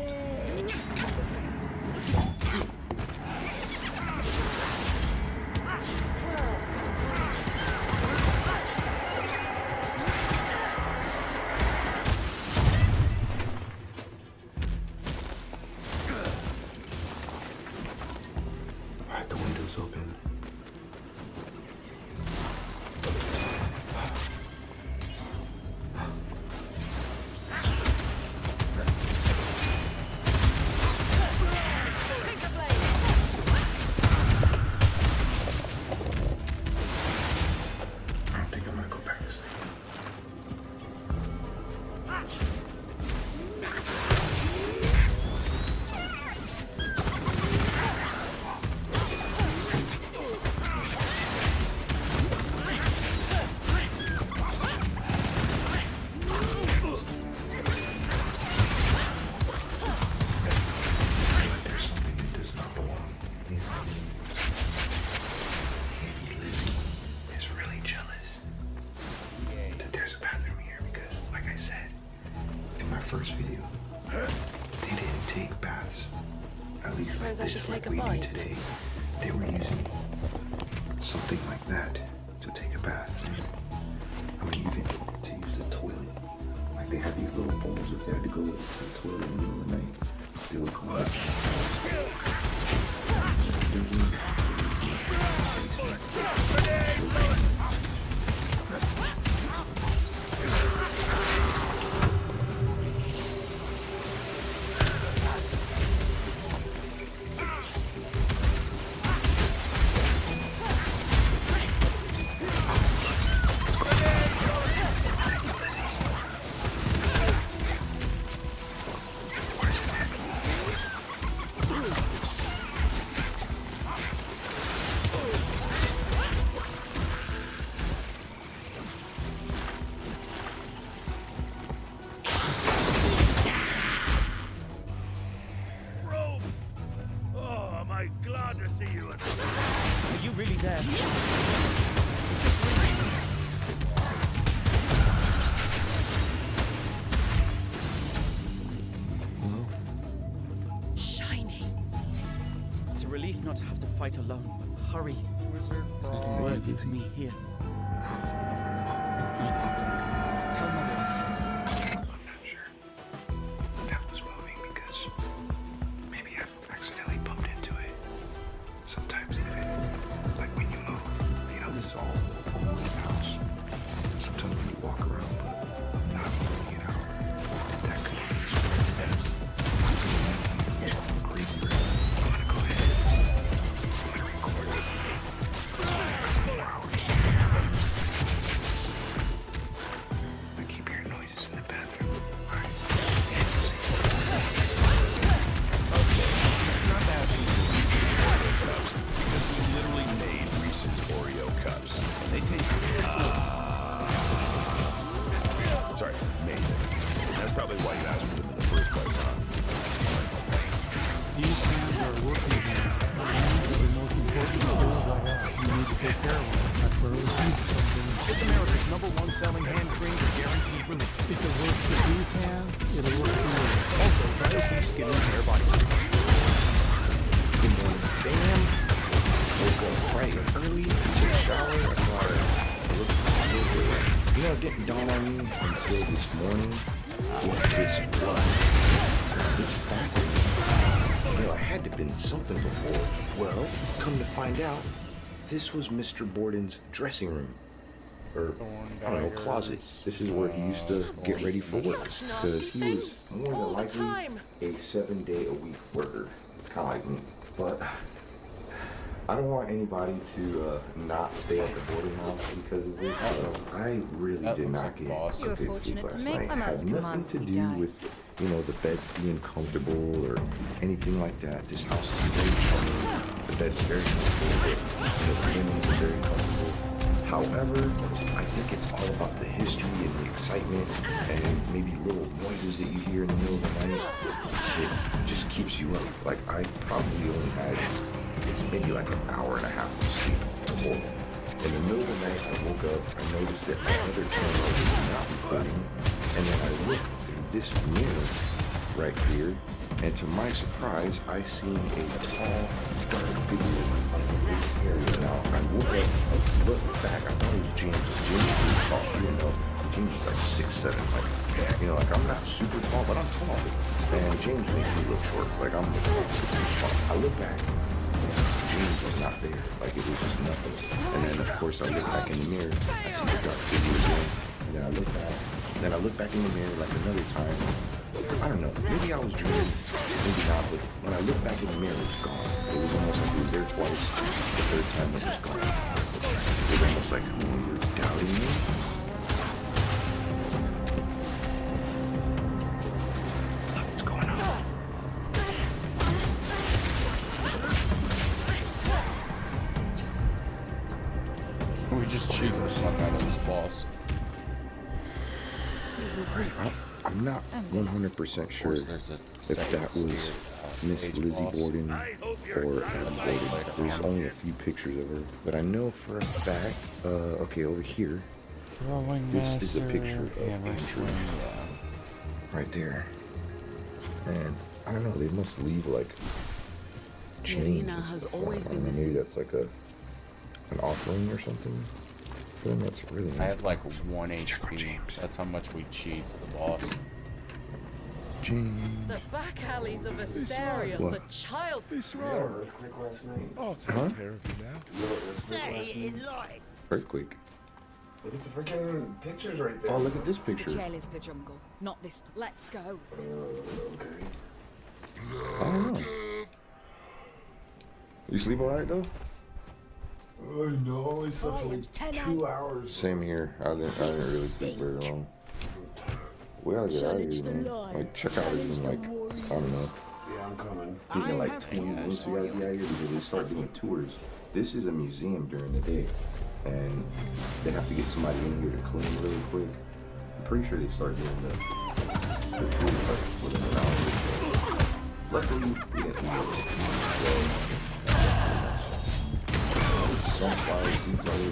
Alright, the window's open. I don't think I'm gonna go back to sleep. There's something that does not belong. Lizzie is really jealous that there's a bathroom here because, like I said in my first video, they didn't take baths. At least like Suppose I this, should like take a we do bite. today. They were using something like that to take a bath. I mean, even to use the toilet. Like they had these little bowls if they had to go to the toilet in the middle of the night. They would go up. there. Shiny. It's a relief not to have to fight alone. Hurry. There's nothing worthy of me here. Tell Mother I'll see her. I'm not sure. That was moving because maybe I accidentally bumped into it. Sometimes even, like when you move, you know, this is all a one house. Sometimes when you walk around, but not moving it out, that could be crazy. I'm gonna go ahead. I'm gonna record it. I keep hearing noises in the bathroom. Alright. It's not asking for Reese's Oreo cups because we literally made Reese's Oreo cups. They taste sorry, amazing. That's probably why you asked for them in the first place, huh? These hands are working here. The hands are the most important skills I have. You need to take care of them. That's where it comes from. It's America's #1 selling hand cream with guaranteed relief. If it works with these hands, it'll work for you. Also, try to keep skin and hair body cream. Good morning, fam. Woke up bright and early, took a shower, I thought it looked good. You know, it didn't dawn on me until this morning what this was. This factory. You know, it had to have been something before. Well, come to find out, this was Mr. Borden's dressing room. Or, I don't know, closet. This is where he used to get ready for work. Because he was more than likely a 7-day-a-week worker. Kind of like me. But I don't want anybody to not stay at the boarding house because of this. I really did not get a good sleep last night. It had nothing to do with, you know, the beds being comfortable or anything like that. This house is very charming. The bed's very comfortable. The linens are very comfortable. However, I think it's all about the history and the excitement and maybe little noises that you hear in the middle of the night. It just keeps you up. Like, I probably only had maybe like an hour and a half of sleep total. In the middle of the night, I woke up, I noticed that my other camera was not recording, and then I looked through this mirror right here, and to my surprise, I seen a tall, dark figure in this area. Now, I woke up, I looked back, I thought it was James. James was tall, you know. James is like 6'7", like, you know, like I'm not super tall, but I'm tall. And James makes me look short, like I'm tall. I look back, and James was not there, like it was just nothing. And then of course I look back in the mirror, I see the dark figure again, and then I look back, then I look back in the mirror like another time. I don't know, maybe I was dreaming, maybe not, but when I look back in the mirror, it's gone. It was almost like it was there twice, the third time it was gone. It was almost like, oh, you're doubting me? What's going on? We just cheese the fuck out of this boss. I'm not 100% sure if that was Miss Lizzie Borden or Adam Borden. There's only a few pictures of her, but I know for a fact, okay, over here, this is a picture of Andrew right there. And I don't know, they must leave like change. Irina has always I don't been know, the maybe that's like an offering or something. For them, that's really nice. I have like 1 HP. That's how much we cheese the boss. James. The back alleys of Asterios What? are child. This road. Earthquake last night. I'll take Huh? care of you now. Earthquake last night. Earthquake. Look at the freaking pictures right there. Oh, look at this The picture. jail is the jungle, not this. Let's go. Okay. I don't know. You sleep alright though? I know, only slept for like 2 hours. Same here. I didn't really sleep very long. We gotta get out of here, man. Like, checkout is in like, I don't know. Yeah, I'm coming. It's in like 20 minutes we gotta be out of here because they start doing tours. This is a museum during the day. And they have to get somebody in here to clean really quick. I'm pretty sure they start doing the tour like within an hour. Luckily, we didn't do it. So, something Why is he telling you?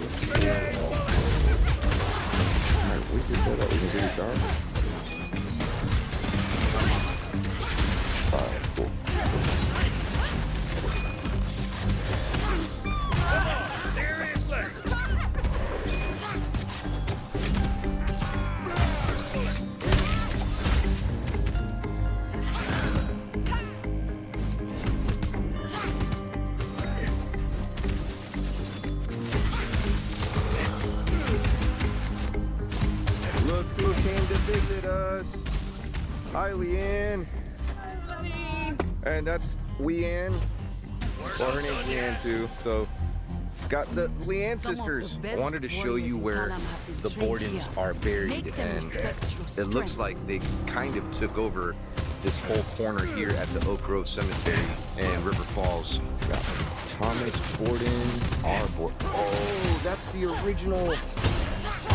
Alright, we can set up. We can get it dark. Alright, cool. Seriously? Look who came to visit us. Hi, Leanne. And that's Leanne. Well, her name's Leanne too. So, got the Leanne sisters. I wanted to show you where the Bordens are buried, and it looks like they kind of took over this whole corner here at the Oak Grove Cemetery in River Falls. Got Thomas Borden, R. Borden. Oh, that's the original.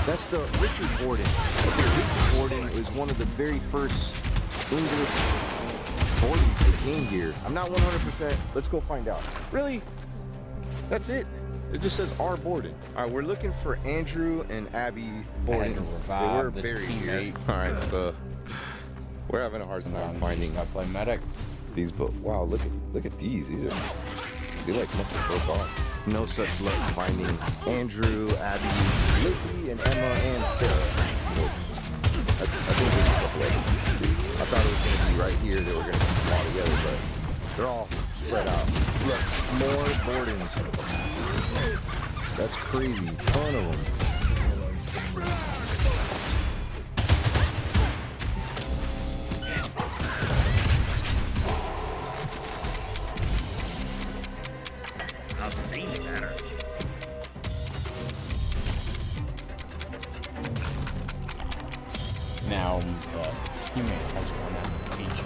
That's the Richard Borden. Okay, Richard Borden was one of the very first English Bordens that came here. I'm not 100%. Let's go find out. Really? That's it? It just says R. Borden. All right, we're looking for Andrew and Abby Borden. They were buried here. All right, so we're having a hard time finding. I play medic. These, but wow, look at these. These are, they like must have broke off. No such luck finding Andrew, Abby, Lizzie, and Emma, and Sarah. I think there's a couple of them. I thought it was going to be right here that we're going to put them all together, but they're all spread out. Look, more Bordens. That's crazy. Ton of them. I've seen better. Now, teammate has one at each.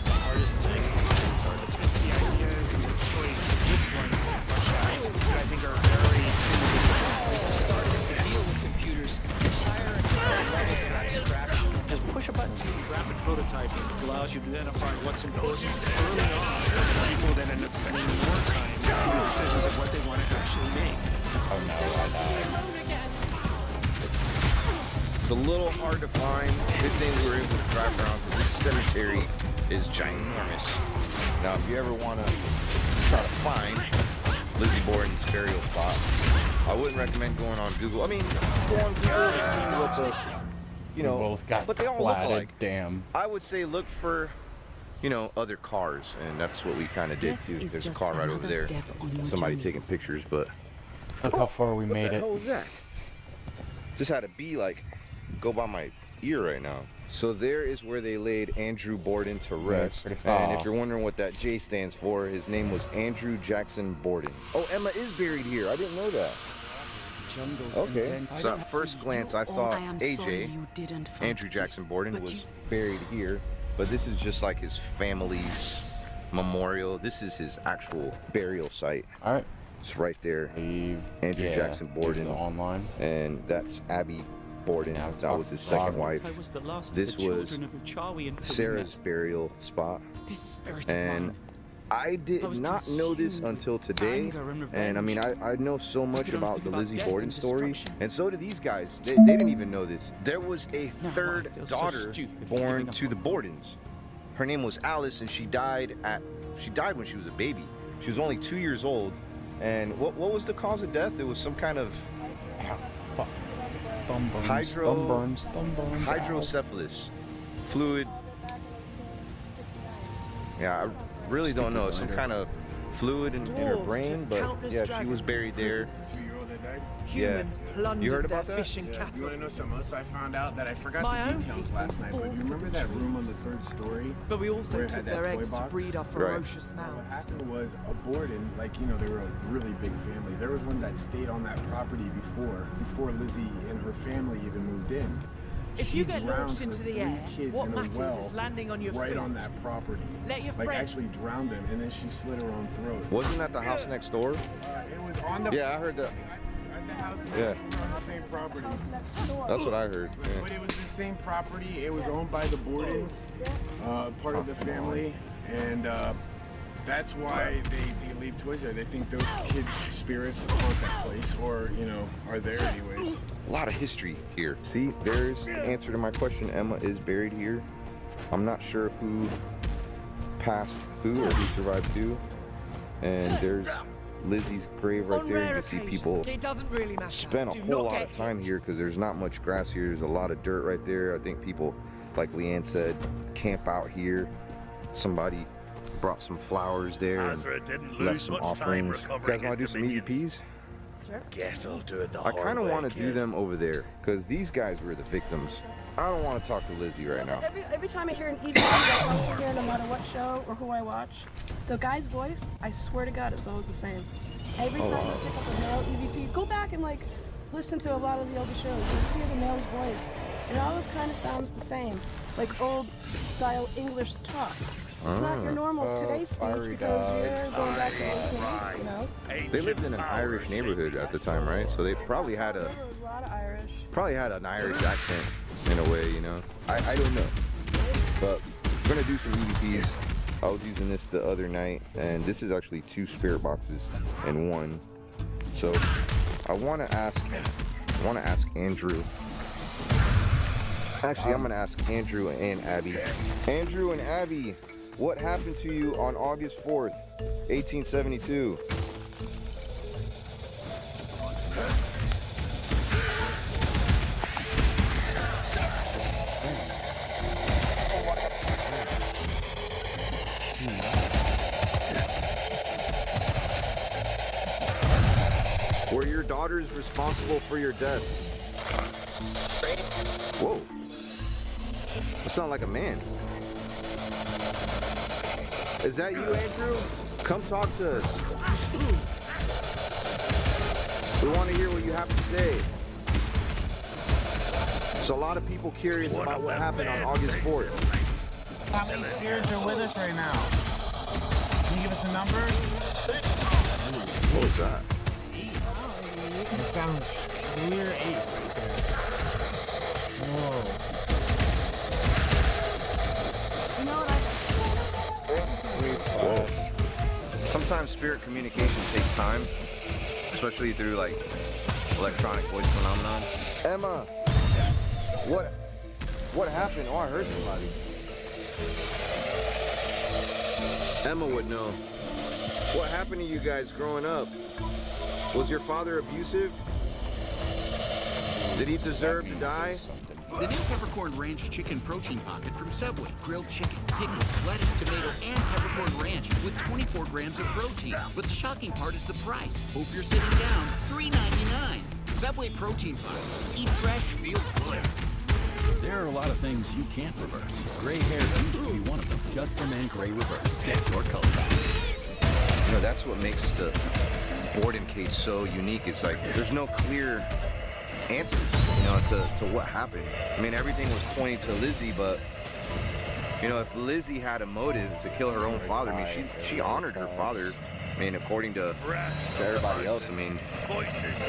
Hardest thing is start to pick the ideas and the choice which ones to push out that I think are very as you start to deal with computers higher and higher levels of abstraction. Just push a button. Rapid prototyping allows you to identify what's important early on. People then end up spending more time making decisions of what they want to actually make. Oh no, I died. It's a little hard to find. Good thing we were able to drive around because this cemetery is ginormous. Now, if you ever want to try to find Lizzie Borden's burial spot, I wouldn't recommend going on Google. I mean, go on Google and see what the, you know, both got but they all look like. Damn. I would say look for, you know, other cars, and that's what we kind of did too. There's a car right over there. Somebody taking pictures, but look how far we made it. What the hell was that? Just had a bee like go by my ear right now. So there is where they laid Andrew Borden to rest. And if you're wondering what that J stands for, his name was Andrew Jackson Borden. Oh, Emma is buried here. I didn't know that. Okay. So at first glance, I thought AJ, Andrew Jackson Borden, was buried here. But this is just like his family's memorial. This is his actual burial site. All right. It's right there. Andrew Jackson Borden. Online. And that's Abby Borden. That was his second wife. This was Sarah's burial spot. And I did not know this until today. And I mean, I know so much about the Lizzie Borden story. And so do these guys. They didn't even know this. There was a third daughter born to the Bordens. Her name was Alice, and she died when she was a baby. She was only 2 years old. And what was the cause of death? It was some kind of hydrocephalus, fluid. Yeah, I really don't know. Some kind of fluid in her brain, but yeah, she was buried there. Humans plundered you heard about their that? fish and cattle. You want to know something else I found out that I forgot My the own details people last night, but fall you for remember the that room on the trees. third story? But we also where it took had their that eggs toy to box? breed our ferocious What mounts. happened was a Borden, like, you know, they were a really big family. There was one that stayed on that property before Lizzie and her family even moved in. If she you get drowned launched into her the 3 air, kids what in a matters well is landing on your right feet. on that property. Let your Like friend... actually drowned them, and then she slit her own throat. Wasn't that the house next door? It was on the. Yeah, I heard that. At the house next Yeah. door on the same property. That's what I heard. But it was the same property. It was owned by the Bordens, part of the family, and that's why they leave toys there. They think those kids' spirits haunt that place, or you know, are there anyways. A lot of history here. See, there's the answer to my question. Emma is buried here. I'm not sure who passed who or who survived who. And there's Lizzie's grave right there. You can see people it doesn't really matter. spent a Do whole not lot get of time hit. here because there's not much grass here. There's a lot of dirt right there. I think people, like Leanne said, camp out here. Somebody brought some flowers there and Azra didn't left lose some much time offerings. You recovering guys want to his do some dominion. EVPs? Guess I'll do it the I hard kind of way, want to do kid. them over there because these guys were the victims. I don't want to talk to Lizzie right now. Every time I hear an EVP, that's also here no matter what show or who I watch. The guy's voice, I swear to God, it's always the same. Every time I pick up a male EVP, go back and like listen to a lot of the older shows. You hear the male's voice. It always kind of sounds the same, like old style English talk. It's not your normal today's speech because you're going back to 1880, you know? They lived in an Irish neighborhood at the time, right? So they probably had There was a lot of Irish. an Irish accent in a way, you know. I don't know, but we're gonna do some EVPs. I was using this the other night, and this is actually 2 spirit boxes in one. So I want to ask Andrew. Actually, I'm gonna ask Andrew and Abby. Andrew and Abby, what happened to you on August 4th, 1872? Were your daughters responsible for your death? Whoa. That sounds like a man. Is that you, Andrew? Come talk to us. We want to hear what you have to say. There's a lot of people curious about what happened on August 4th. How many spirits are with us right now? Can you give us a number? What was that? It sounds clear 8 right there. Whoa. You know what Well, sometimes spirit communication takes time, especially through like electronic voice phenomenon. Emma, what happened? Oh, I heard somebody. Emma would know. What happened to you guys growing up? Was your father abusive? Did he deserve to die? The new Peppercorn Ranch Chicken Protein Pocket from Subway. Grilled chicken, pickles, lettuce, tomato, and peppercorn ranch with 24 grams of protein. But the shocking part is the price. Hope you're sitting down. $3.99. Subway Protein Pockets. Eat fresh, feel good. There are a lot of things you can't reverse. Gray hair used to be one of them. Just for Men Gray Reverse. Get your color back. You know, that's what makes the Borden case so unique. It's like there's no clear answers, you know, to what happened. I mean, everything was pointing to Lizzie, but you know, if Lizzie had a motive to kill her own father, I mean, she honored her father. I mean, according to everybody else, I mean,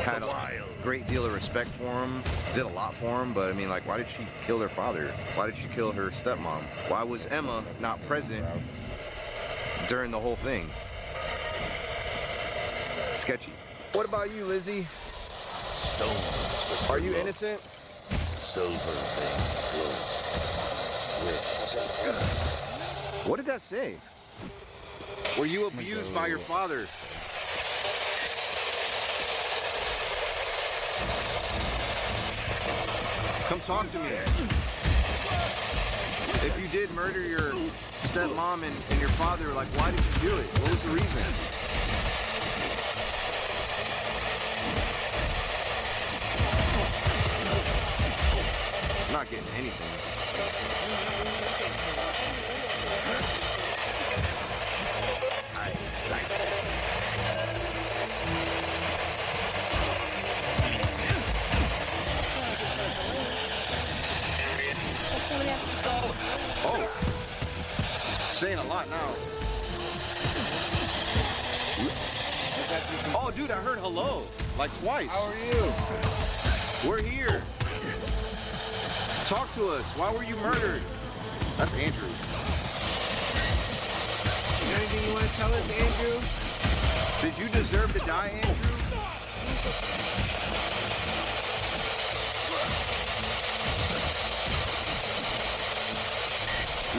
had a great deal of respect for him, did a lot for him, but I mean, like, why did she kill her father? Why did she kill her stepmom? Why was Emma not present during the whole thing? Sketchy. What about you, Lizzie? Stones. Are you innocent? Silver veins glow. What did that say? Were you abused by your father? Come talk to me. If you did murder your stepmom and your father, like, why did you do it? What was the reason? I'm not getting anything. I like this. Saying a lot now. Oh, dude, I heard hello like twice. How are you? We're here. Talk to us. Why were you murdered? That's Andrew. Is there anything you want to tell us, Andrew? Did you deserve to die, Andrew?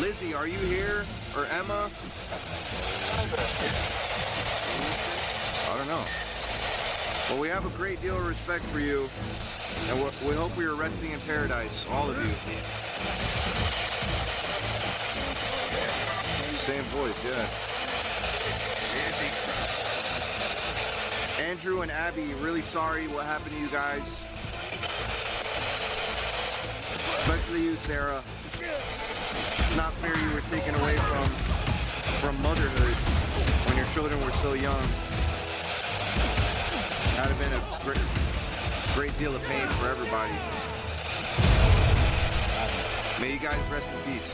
Lizzie, are you here? Or Emma? I don't know. Well, we have a great deal of respect for you, and we hope we are resting in paradise, all of you. Same voice, yeah. Andrew and Abby, really sorry what happened to you guys. Especially you, Sarah. It's not fair you were taken away from motherhood when your children were so young. That would have been a great deal of pain for everybody. May you guys rest in peace.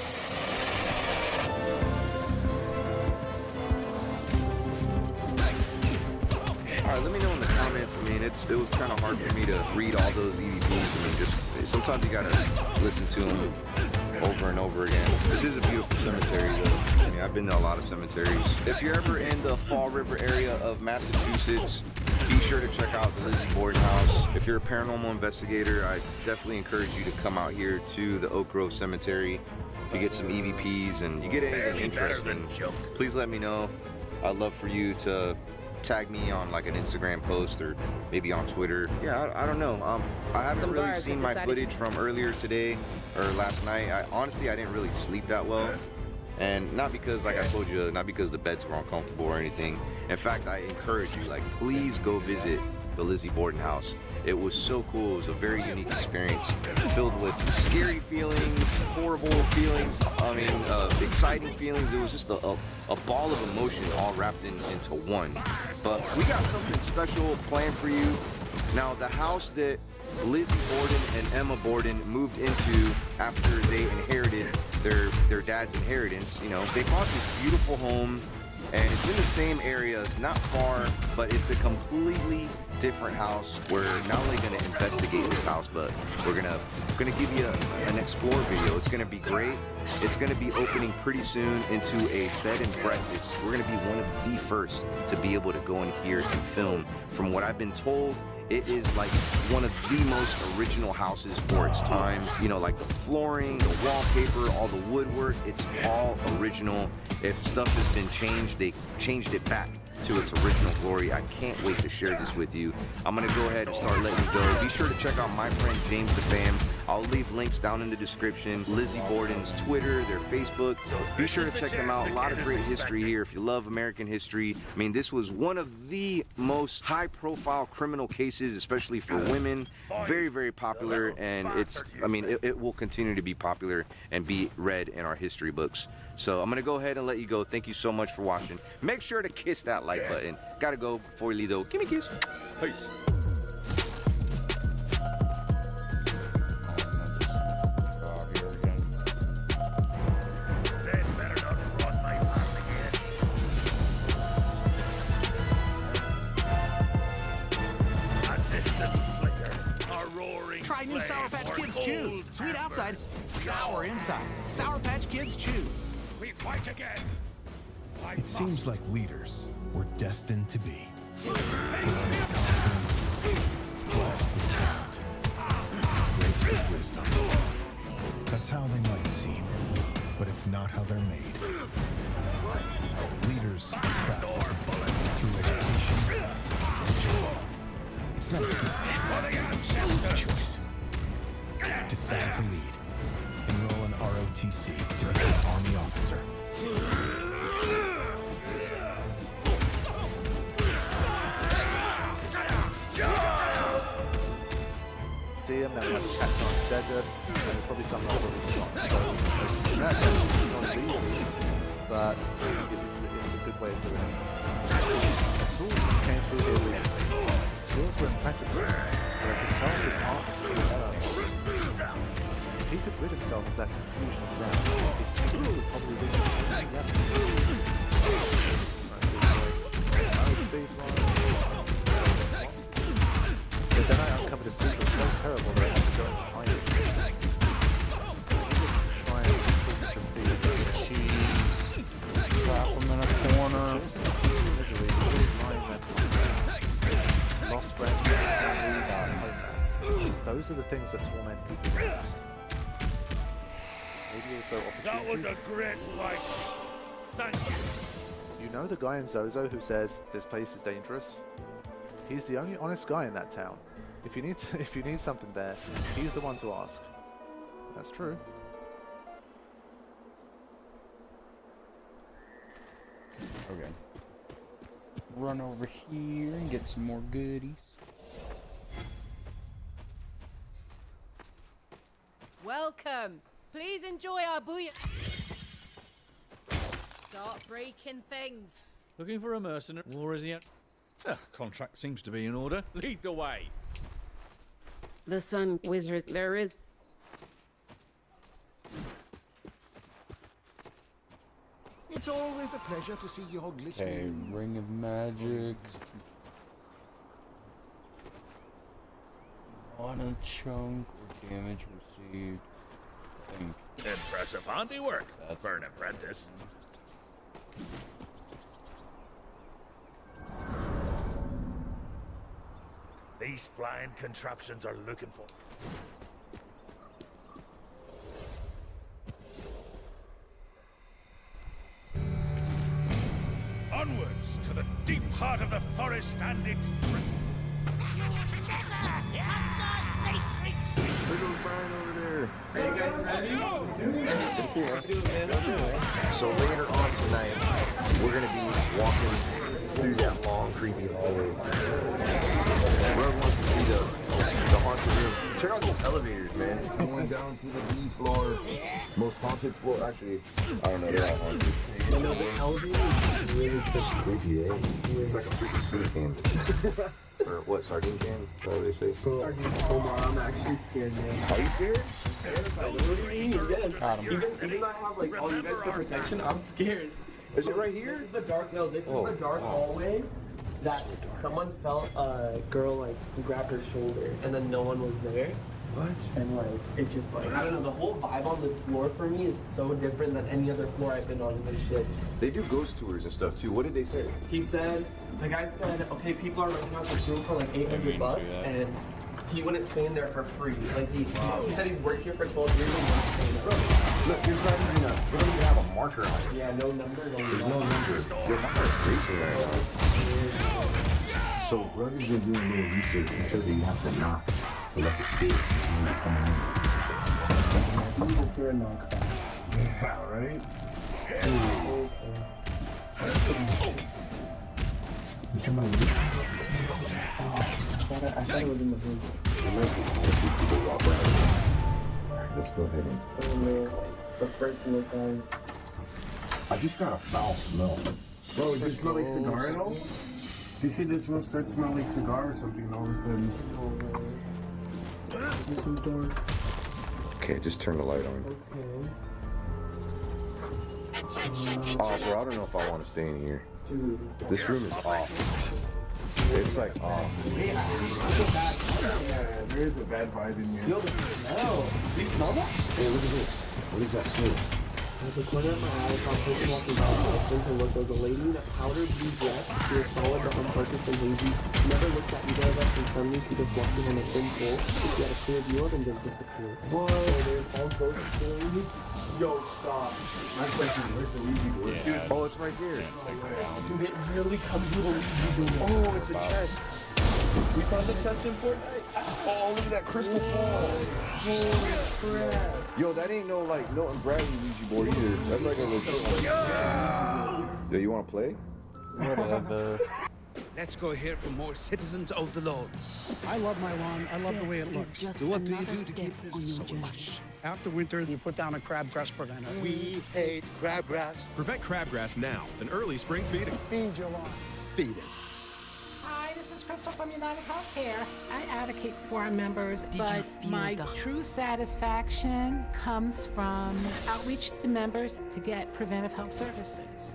Alright, let me know in the comments. I mean, it was kind of hard for me to read all those EVPs. I mean, just sometimes you gotta listen to them over and over again. This is a beautiful cemetery, though. I mean, I've been to a lot of cemeteries. If you're ever in the Fall River area of Massachusetts, be sure to check out the Lizzie Borden house. If you're a paranormal investigator, I definitely encourage you to come out here to the Oak Grove Cemetery to get some EVPs, and you get anything interesting, please let me know. I'd love for you to tag me on like an Instagram post or maybe on Twitter. Yeah, I don't know. I haven't really seen my footage from earlier today or last night. Honestly, I didn't really sleep that well. And not because, like I told you, not because the beds were uncomfortable or anything. In fact, I encourage you, like, please go visit the Lizzie Borden house. It was so cool. It was a very unique experience filled with scary feelings, horrible feelings, I mean, exciting feelings. It was just a ball of emotion all wrapped into one. But we got something special planned for you. Now, the house that Lizzie Borden and Emma Borden moved into after they inherited their dad's inheritance, you know, they bought this beautiful home, and it's in the same area, it's not far, but it's a completely different house. We're not only going to investigate this house, but we're gonna give you an explore video. It's going to be great. It's going to be opening pretty soon into a bed and breakfast. We're going to be one of the first to be able to go in here and film. From what I've been told, it is like one of the most original houses for its time. You know, like the flooring, the wallpaper, all the woodwork, it's all original. If stuff has been changed, they changed it back to its original glory. I can't wait to share this with you. I'm gonna go ahead and start letting you go. Be sure to check out my friend James the Fam. I'll leave links down in the description. Lizzie Borden's Twitter, their Facebook. Be sure to check them out. A lot of great history here. If you love American history, I mean, this was one of the most high-profile criminal cases, especially for women. Very, very popular, and it will continue to be popular and be read in our history books. So I'm gonna go ahead and let you go. Thank you so much for watching. Make sure to kiss that like button. Gotta go before we leave though. Give me a kiss. Peace. Try new Sour Patch Kids Chews. Sweet outside, sour inside. Sour Patch Kids Chews. We fight again. It seems like leaders were destined to be. Confidence, blessed with talent, graced with wisdom. That's how they might seem, but it's not how they're made. Leaders are crafted through education and joy. It's not a gift, it's a choice. Decide to lead. Enroll in ROTC to become an Army officer. Now we have chapter on desert, and there's probably some other not. So in that sense, it's not as easy, but I think it's a good way of doing it. I saw what came through here was the skills were impressive, but I could tell his art was really well. If he could rid himself of that confusion of ground, his technique would probably win the those are the things that torment people the most. Maybe also opportunities. That was a great fight. Thank you. You know the guy in Zozo who says this place is dangerous? He's the only honest guy in that town. If you need something there, he's the one to ask. That's true. Okay. Run over here and get some more goodies. Welcome. Please enjoy our booyah. Start breaking things. Looking for a mercenary, or is he? Contract seems to be in order. Lead the way. The Sun Wizard, there is. It's always a pleasure to see your Okay, glistening. Ring of Magic. Mana chunk or damage received. I think. Impressive handiwork for an apprentice. These flying contraptions are looking for. Onwards to the deep heart of the forest and its drink. There goes Brian over there. Are you guys ready? So later on tonight, we're gonna be walking through that long, creepy hallway. Whoever wants to see the haunted room, check out these elevators, man. Going down to the B floor, most haunted floor. Actually, I don't know, they're all haunted. You know, the elevator is really Creepy, eh? It's like a freaking food can. Or what, sardine can? What do they say? Sardine. Hold on, I'm actually scared, man. Are you scared? Yes. Even though I have like all you guys for protection, I'm scared. Is it right here? This is the dark. No, this is the dark hallway that someone felt a girl like grab her shoulder, and then no one was there. What? And like it just like I don't know. The whole vibe on this floor for me is so different than any other floor I've been on in this shit. They do ghost tours and stuff too. What did they say? He said, the guy said, okay, people are renting out this room for like $800, and he wouldn't stay in there for free. Like he said he's worked here for 12 years and wouldn't stay in there. Look, there's not even they don't even have a marker on it. Yeah, no number, no There's no number. Your number is racing right now. so Brother's been doing a little research. He says that you have to knock to let the spirit come in. You just hear a knock back. Yeah, right? Is somebody I thought it was in the room. Let's go ahead and... Oh man, the first look, guys. I just got a foul smell. Bro, does it smell like cigar at all? You see this one start to smell like cigar or something, and all of a sudden... This is dark. Okay, just turn the light on. Okay. Oh, bro, I don't know if I want to stay in here. Dude. This room is off. It's like off. Yeah, there is a bad vibe in here. Yo, smell. Do you smell that? Hey, look at this. What is that smell? At the corner of my eye, I saw a person walking by. I think to look. There was a lady in a powder blue dress. She was solid but unfocused and hazy. She never looked at either of us, and suddenly she just walked in on a thin pole. She had a clear view of and just disappeared. What? So there's all ghosts feeling. Yo, stop. My question, where's the Ouija board? Dude, oh, it's right there. Dude, it really comes with a Ouija board. Oh, it's a chest. We found the chest in Fortnite. Oh, look at that crystal ball. Holy crap. Yo, that ain't no like Milton Bradley Ouija board either. That's like a legit one. Yo, you want to play? Whatever. Let's go hear from more citizens of the Lord. I love my lawn. I love the way it looks. So what do you do to keep this so lush? After winter, you put down a crabgrass preventer. We hate crabgrass. Prevent crabgrass now with an early spring feeding. Feed your lawn. Feed it. Hi, this is Crystal from United Healthcare. I advocate for our members, but my true satisfaction comes from outreach to members to get preventive health services.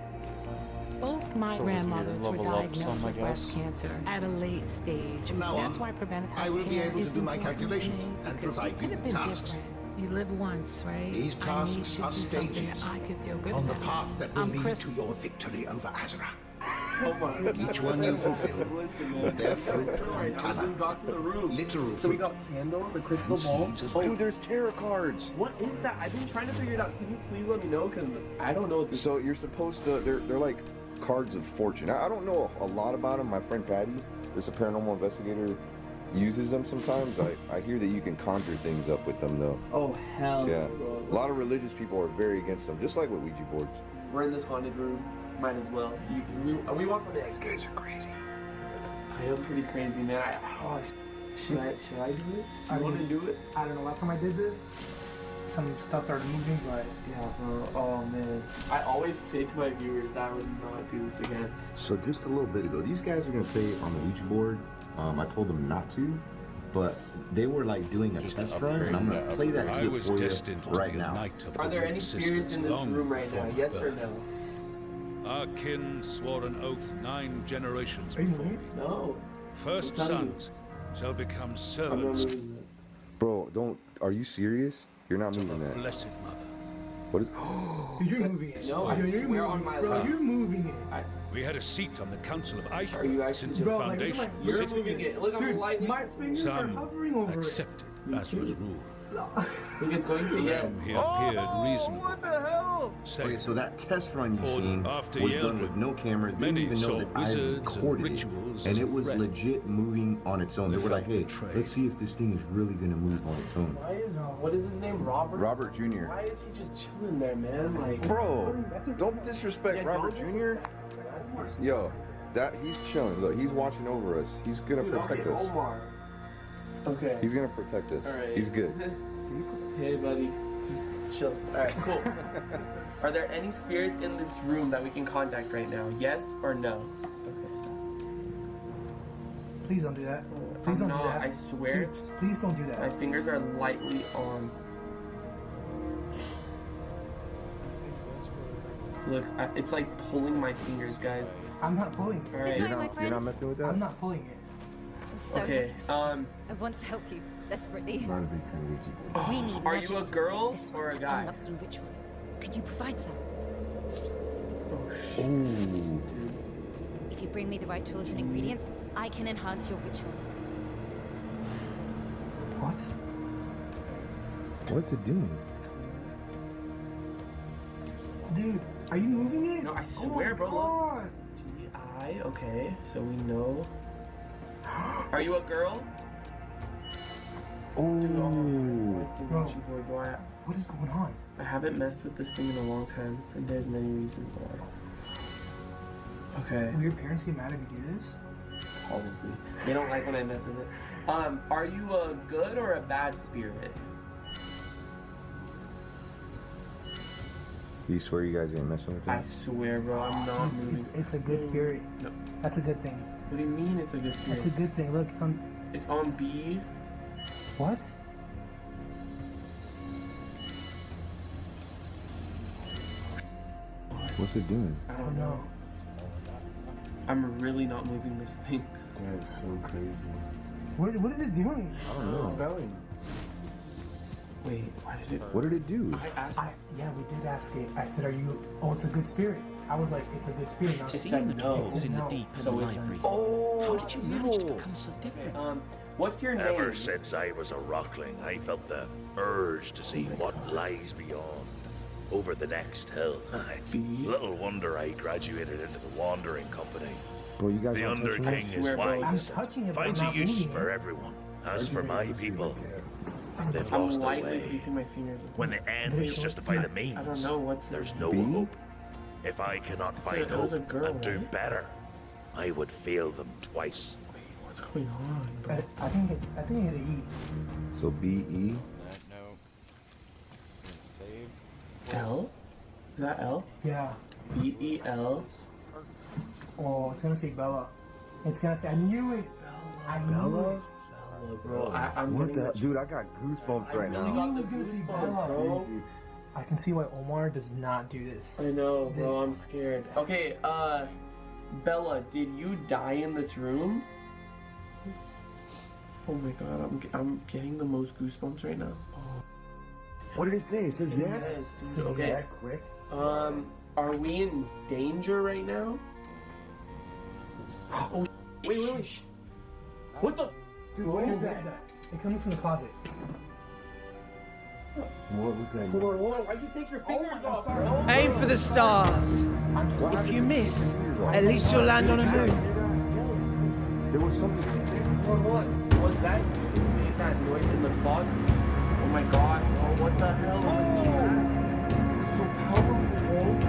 Both my grandmothers were diagnosed with breast cancer at a late stage. From now That's on, why preventive health I will be care able to is do my important calculations to me, and because provide we you could have with been tasks. different. You live once, right? These I need tasks to are do something stages that I could feel good on the about. path that will I'm lead Chris. to your victory over Azra. Each one you fulfill will bear fruit on Talon. Got to the room. Literal So we fruit. got candle, the crystal And ball. seeds as Oh, well. Dude, there's tarot cards. what is that? I've been trying to figure it out. Can you please let me know? Because I don't know what this. So you're supposed to, they're like cards of fortune. I don't know a lot about them. My friend Patty, this a paranormal investigator, uses them sometimes. I hear that you can conjure things up with them though. Oh hell. Yeah. Bro. A lot of religious people are very against them, just like with Ouija boards. We're in this haunted room. Might as well. We want something. These guys are crazy. I am pretty crazy, man. Should I do it? I want to do it. I don't know. Last time I did this, some stuff started moving, but Yeah, bro. Oh man. I always say to my viewers that I would not do this again. So just a little bit ago, these guys are gonna play on the Ouija board. I told them not to, but they were like doing a test run, and I'm gonna play that I clip was for you destined to right be a now. knight of Are the there any Ring spirits Sisters in this long room right before now? my Yes or birth. no? Our kin swore an oath 9 generations Are you before me. moving? No. First I'm telling you. sons shall become I'm not servants of moving it. Bro, don't. Are you serious? You're not the moving that. Blessed Mother. What is? Dude, you're moving it. No, I You're swear on my bro, life. you're moving it. We had a seat on the Council of Are you Eichberg actually- since the Bro, like, foundation like, of the You're city. moving it. Look, I'm Dude, lightly. my fingers are Some hovering over accepted Asra's rule. Think it's going to get. He appeared reasonable. What the hell? Okay, so that test run you've Order seen after was done Yeldrin. with no cameras. They Many didn't even know saw that I wizards and recorded it, rituals and as a it was threat. legit moving on its own. They They were like, felt "Hey, betrayed. let's see if this thing is really gonna move on its own." What is his name? Robert? Robert Jr. Why is he just chilling there, man? Like, Bro, don't disrespect Yeah, Robert don't Jr. disrespect. Yo, that he's chilling. Look, he's watching over us. He's gonna Dude, I'll protect get us. Omar. Okay. He's gonna protect us. All right. He's good. Hey, buddy. Just chill. All right, cool. Are there any spirits in this room that we can contact right now? Yes or no? Okay. Please don't do that. Please don't do that. I swear. Please don't do that. My fingers are lightly on. Look, it's like pulling my fingers, guys. I'm not pulling it. All right. This way, my friend. messing with I'm not pulling it. I'm so Okay. nervous. I want to help you desperately. Not a big fan of Ouija boards. We need Are magic you a from girl this or one a to guy? unlock new rituals. Could you provide some? Ooh. If you bring me the right tools and ingredients, I can enhance your rituals. What? What's it doing? Dude, are you moving it? No, I Oh swear, my bro. God. G-I, okay, so we know. Are you a girl? Oh. Bro. Boy, What is going on? I haven't messed with this thing in a long time, and there's many reasons why. Okay, Will your parents get mad if you do this? probably. They don't like when I mess with it. Are you a good or a bad spirit? You swear you guys ain't messing with I that? swear, bro, I'm not moving. It's a good spirit. No. That's a good thing. What do you mean it's a good spirit? That's a good thing. Look, it's on. It's on B. What? What's it doing? I don't know. I'm really not moving this thing. That's so crazy. What is it doing? I don't know. Spelling. Wait, why did it? What did it do? I asked. Yeah, we did ask it. I said, "Are you?" Oh, it's a good spirit. I was like, "It's a good spirit." Not It said no. It said no. So it's Oh, how did you manage to become so different? What's your name? Ever since I was a rockling, I felt the urge to see what lies beyond, over the next hill. It's little wonder I graduated into the Wandering Company. Bro, you guys The aren't touching Under King it? is I'm wise touching and it, but finds I'm a not use moving for it. everyone. As for my people, they've I'm lost their lightly way. greasing my fingers. When the ends justify the means, I don't know what to there's no be? hope. If I cannot find it was hope a girl, and do right? better, I would fail them twice. What's going on, bro? I think it hit a E. So B-E? No. Save. L? Is that L? Yeah. B-E-L? Oh, it's gonna say Bella. It's gonna say. I knew it. I knew Bella? it. Bro, I'm What getting the? this- Dude, I got goosebumps right I now. knew it was gonna say Bella. bro. I can see why Omar does not do this. I know, bro. I'm scared. Okay, Bella, did you die in this room? Oh my god, I'm getting the most goosebumps right now. Oh. What did it say? It says yes? dude. Say Okay. yeah, quick. Are we in danger right now? Oh, wait. Shh. What the? Dude, what is that? They're coming from the closet. What was that? Hold on. Why'd you take your fingers off, bro? Aim for the stars. If you miss, at least you'll land on a moon. There was something. What? Was that? You made that noise in the closet? Oh my god, bro. What the hell was that? It's so powerful, bro.